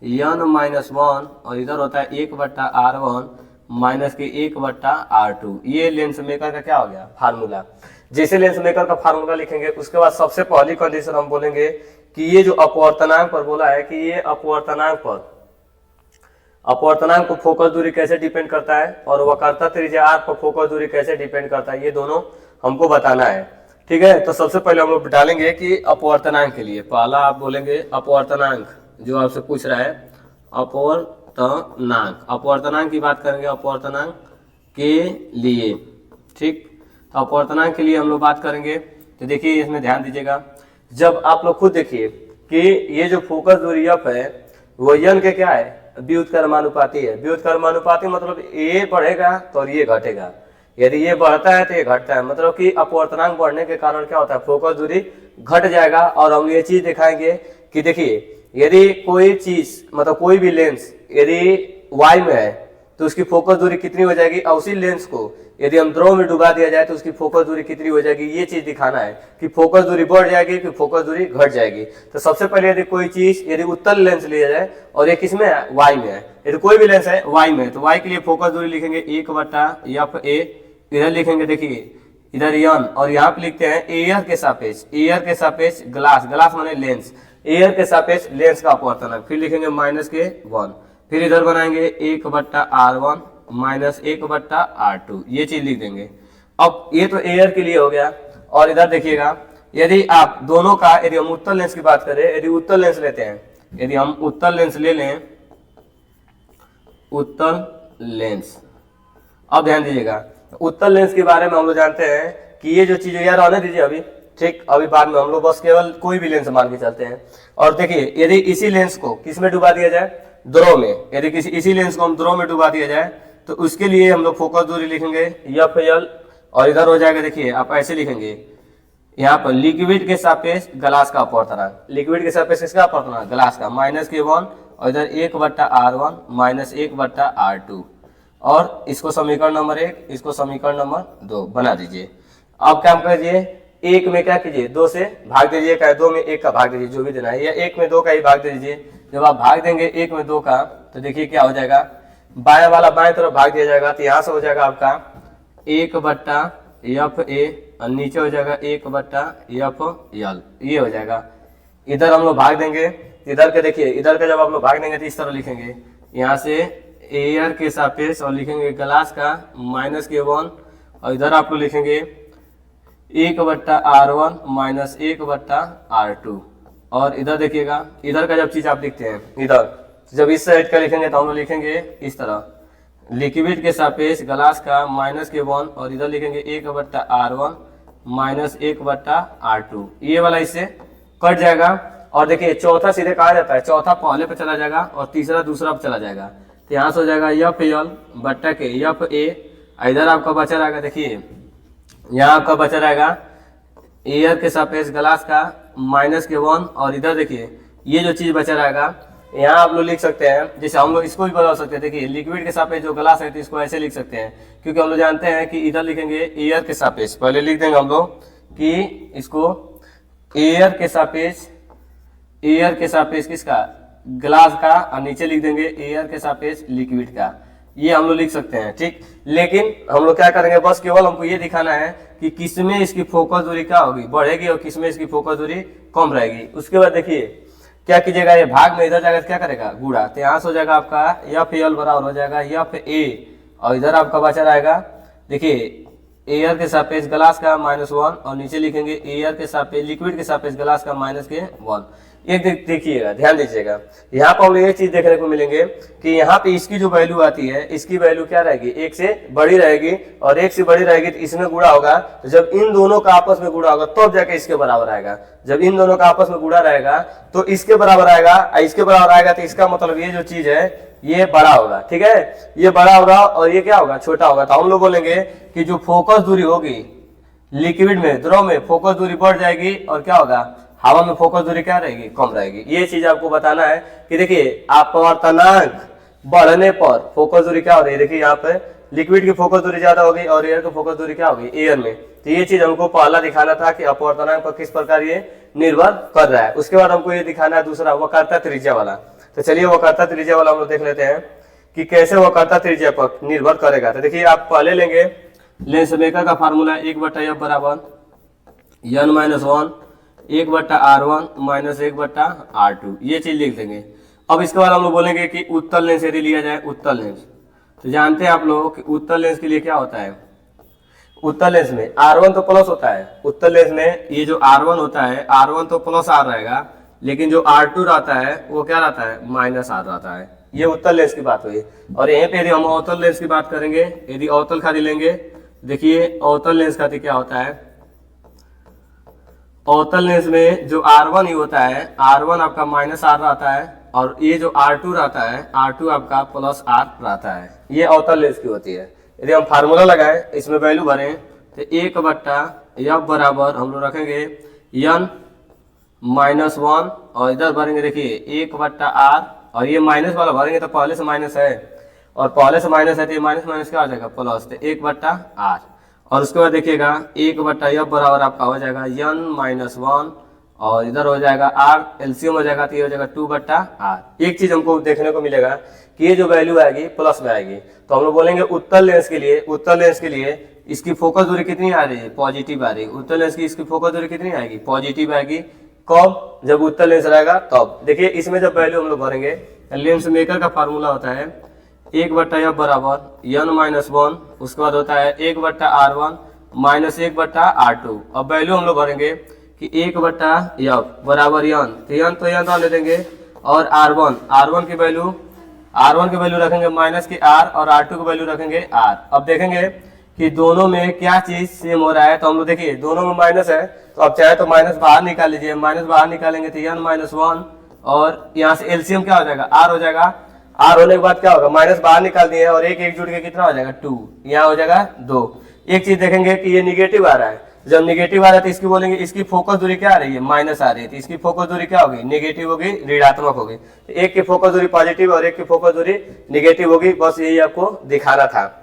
n-1 और इधर होता है 1 बट्टा R1 माइनस के 1 बट्टा R2। ये लेंस मेकर का क्या हो गया, फार्मूला। जैसे लेंस मेकर का फार्मूला लिखेंगे उसके बाद सबसे पहली कंडीशन हम बोलेंगे कि ये जो अपवर्तनांक पर बोला है कि ये अपवर्तनांक पर फोकस दूरी कैसे डिपेंड करता है और वक्रता त्रिज्या R पर फोकस दूरी कैसे डिपेंड करता है, ये दोनों हमको बताना है, ठीक है। तो सबसे पहले हम लोग डालेंगे कि अपवर्तनांक के लिए पहला आप बोलेंगे अपवर्तनांक, जो आपसे पूछ रहा है अपवर्तनांक की बात करेंगे अपवर्तनांक के लिए, ठीक। तो अपवर्तनांक के लिए हम लोग बात करेंगे तो देखिए इसमें ध्यान दीजिएगा। जब आप लोग खुद देखिए कि ये जो फोकस दूरी F है वो n के क्या है, व्युत्क्रमानुपाती है। व्युत्क्रमानुपाती मतलब ये बढ़ेगा तो ये घटेगा, यदि ये बढ़ता है तो ये घटता है, मतलब कि अपवर्तनांक बढ़ने के कारण क्या होता है, फोकस दूरी घट जाएगा। और हम ये चीज दिखाएंगे कि देखिए यदि कोई चीज मतलब कोई भी लेंस यदि y में है तो उसकी फोकस दूरी कितनी हो जाएगी, और उसी लेंस को यदि हम द्रव में डुबा दिया जाए तो उसकी फोकस दूरी कितनी हो जाएगी, ये चीज दिखाना है कि फोकस दूरी बढ़ जाएगी कि फोकस दूरी घट जाएगी। तो सबसे पहले यदि कोई चीज यदि उत्तल लेंस लिया जाए और ये किसमें है, y में है, यदि कोई भी लेंस है y में, तो y के लिए फोकस दूरी लिखेंगे 1 बट्टा F A, इधर लिखेंगे देखिए इधर n और यहाँ पे लिखते हैं एयर के सापेक्ष ग्लास माने लेंस। एयर के सापेक्ष लेंस का अपवर्तनांक, फिर लिखेंगे -k1, फिर इधर बनाएंगे 1/r1 माइनस 1/r2, ये चीज लिख देंगे। अब ये तो एयर के लिए हो गया। और इधर देखिएगा, यदि आप दोनों का, यदि हम उत्तल लेंस की बात करें, यदि उत्तल लेंस लेते हैं, यदि हम उत्तल लेंस ले लें, उत्तल लेंस, अब ध्यान दीजिएगा, उत्तल लेंस के बारे में हम लोग जानते हैं कि ये जो चीज यार आने दीजिए अभी, ठीक, अभी बाद में हम लोग बस केवल कोई भी लेंस मान के चलते हैं। और देखिए, यदि इसी लेंस को किस में डुबा दिया जाए, द्रव में, यदि इसी लेंस को हम द्रव में डुबा दिया जाए तो उसके लिए हम लोग फोकस दूरी लिखेंगे FL, और इधर हो जाएगा, देखिए आप ऐसे लिखेंगे यहाँ पर लिक्विड के सापेक्ष ग्लास का अपवर्तनांक, लिक्विड के सापेक्ष किसका अपवर्तनांक, ग्लास का, -k1, और इधर 1/r1 माइनस 1/r2, और इसको समीकरण नंबर 1, इसको समीकरण नंबर 2 बना दीजिए। अब काम कीजिए, 1 में क्या कीजिए, 2 से भाग दीजिए, क्या 2 में 1 का भाग दीजिए, जो भी देना है, या 1 में 2 का ही भाग दे दीजिए। जब आप भाग देंगे 1 में 2 का, तो देखिए क्या हो जाएगा, बाएं वाला बाएं तरफ भाग दिया जाएगा, तो यहाँ से हो जाएगा आपका 1/FA, और नीचे हो जाएगा 1/FL, ये हो जाएगा। इधर हम लोग भाग देंगे, इधर के देखिए, इधर का जब आप लोग भाग देंगे तो इस तरह लिखेंगे, यहाँ से एयर के सापेक्ष, और लिखेंगे ग्लास का -k1, और इधर आप लोग लिखेंगे 1/r1 माइनस 1/r2, और इधर देखिएगा, इधर का जब चीज आप लिखते हैं, इधर जब इस साइड का लिखेंगे तो हम लोग लिखेंगे इस तरह, लिक्विड के सापेक्ष ग्लास का -k1, और इधर लिखेंगे 1/r1 माइनस 1/r2, ये वाला इससे कट जाएगा। और देखिए चौथा सीधे कहा जाता है, चौथा पहले पे चला जाएगा और तीसरा दूसरा पे चला जाएगा, तो यहाँ से हो जाएगा FL/FA, इधर आपका बचा रहेगा, देखिए यहाँ आपका बचा रहेगा एयर के सापेक्ष ग्लास का -k1, और इधर देखिए ये जो चीज बचा रहेगा, यहाँ आप लोग लिख सकते हैं, जैसे हम लोग इसको भी बदल सकते हैं, देखिए लिक्विड के सापेक्ष जो ग्लास है तो इसको ऐसे लिख सकते हैं, क्योंकि हम लोग जानते हैं कि इधर लिखेंगे एयर के सापेक्ष, पहले लिख देंगे हम लोग कि इसको एयर के सापेक्ष किसका, ग्लास का, और नीचे लिख देंगे एयर के सापेक्ष लिक्विड का, ये हम लोग लिख सकते हैं, ठीक। लेकिन हम लोग क्या करेंगे, बस केवल हमको ये दिखाना है कि किसमें इसकी फोकस दूरी क्या होगी, बढ़ेगी, और किसमें इसकी फोकस दूरी कम रहेगी। उसके बाद देखिए क्या कीजिएगा, ये भाग में इधर जाएगा, क्या करेगा, गुणा, तो यहाँ से हो जाएगा आपका FL बराबर हो जाएगा FA, और इधर आपका बचा रहेगा, देखिए एयर के सापेक्ष ग्लास का -1, और नीचे लिखेंगे एयर के सापेक्ष लिक्विड के सापेक्ष ग्लास का -k1। एक देखिएगा, ध्यान दीजिएगा, यहाँ पर हम लोग ये चीज देखने को मिलेंगे कि यहाँ पे इसकी जो वैल्यू आती है, इसकी वैल्यू क्या रहेगी, 1 से बड़ी रहेगी, और 1 से बड़ी रहेगी तो इसमें गुणा होगा, तो जब इन दोनों का आपस में गुणा होगा तब जाके इसके बराबर आएगा, जब इन दोनों का आपस में गुणा रहेगा तो इसके बराबर आएगा, इसके बराबर आएगा, तो इसका मतलब ये जो चीज है ये बड़ा होगा, ठीक है, ये बड़ा होगा, और ये क्या होगा, छोटा होगा। तो हम लोग बोलेंगे कि जो फोकस दूरी होगी लिक्विड में, द्रव में फोकस दूरी बढ़ जाएगी, और क्या होगा, हवा में फोकस दूरी क्या रहेगी, कम रहेगी। ये चीज आपको बताना है कि देखिए अपवर्तनांक बढ़ने पर फोकस दूरी क्या हो रही है, देखिए यहाँ पे लिक्विड की फोकस दूरी ज्यादा होगी और एयर की फोकस दूरी क्या होगी, एयर में। तो ये चीज हमको पहला दिखाना था कि अपवर्तनांक पर किस प्रकार ये निर्भर कर रहा है। उसके बाद हमको ये दिखाना है दूसरा, वक्रता त्रिज्या वाला। तो चलिए वक्रता त्रिज्या वाला हम लोग देख लेते हैं कि कैसे वक्रता त्रिज्या पर निर्भर करेगा। तो देखिए आप पहले लेंगे लेंस मेकर का फार्मूला 1/f बराबर n-1 1/r1 माइनस 1/r2, ये चीज लिख देंगे। अब इसके बाद हम लोग बोलेंगे कि उत्तल लेंस यदि लिया जाए, उत्तल लेंस, तो जानते हैं आप लोग कि उत्तल लेंस के लिए क्या होता है, उत्तल लेंस में R1 तो प्लस होता है, उत्तल लेंस में ये जो R1 होता है, R1 तो प्लस R रहेगा, लेकिन जो R2 रहता है वो क्या रहता है, -R रहता है। ये उत्तल लेंस की बात हुई। और यहीं पे यदि हम अवतल लेंस की बात करेंगे, यदि अवतल खाली लेंगे, देखिए अवतल लेंस खातिर क्या होता है, अवतल लेंस में जो R1 ही होता है, R1 आपका -R रहता है, और ये जो R2 रहता है, R2 आपका +R रहता है। ये अवतल लेंस की होती है। यदि हम फार्मूला लगाएं, इसमें वैल्यू भरें, तो 1/f बराबर हम लोग रखेंगे n-1, और इधर भरेंगे देखिए 1/r, और ये माइनस वाला भरेंगे तो पहले से माइनस है, और पहले से माइनस है तो ये माइनस माइनस क्या हो जाएगा, प्लस, तो 1/r। और उसके बाद देखिएगा 1/f बराबर आपका हो जाएगा n-1, और इधर हो जाएगा r, एलसीएम हो जाएगा तो ये हो जाएगा 2/r। एक चीज हमको देखने को मिलेगा कि ये जो वैल्यू आएगी प्लस में आएगी। तो हम लोग बोलेंगे उत्तल लेंस के लिए, उत्तल लेंस के लिए इसकी फोकस दूरी कितनी आ रही है, पॉजिटिव आ रही है। उत्तल लेंस की इसकी फोकस दूरी कितनी आएगी, पॉजिटिव आएगी। कब, जब उत्तल लेंस रहेगा तब। देखिए इसमें जब वैल्यू हम लोग भरेंगे, लेंस मेकर का फार्मूला होता है 1/f बराबर n-1, उसके बाद होता है 1/r1 माइनस 1/r2। अब वैल्यू हम लोग भरेंगे कि 1/f बराबर n, तो n ले देंगे, और r1 की वैल्यू रखेंगे माइनस की r, और r2 की वैल्यू रखेंगे r। अब देखेंगे कि दोनों में क्या चीज सेम हो रहा है, तो हम लोग देखिए दोनों में माइनस है, तो अब चाहे तो माइनस बाहर निकाल लीजिए, माइनस बाहर निकालेंगे तो n-1, और यहाँ से एलसीएम क्या हो जाएगा, r हो जाएगा। r होने के बाद क्या होगा, माइनस बाहर निकाल दिए और एक जुड़ के कितना हो जाएगा 2, यहाँ हो जाएगा 2। एक चीज देखेंगे कि ये निगेटिव आ रहा है, जब निगेटिव आ रहा है तो इसकी बोलेंगे इसकी फोकस दूरी क्या आ रही है, माइनस आ रही है, तो इसकी फोकस दूरी क्या होगी, नेगेटिव होगी, ऋणात्मक होगी। एक की फोकस दूरी पॉजिटिव और एक की फोकस दूरी निगेटिव होगी। बस यही आपको दिखाना था।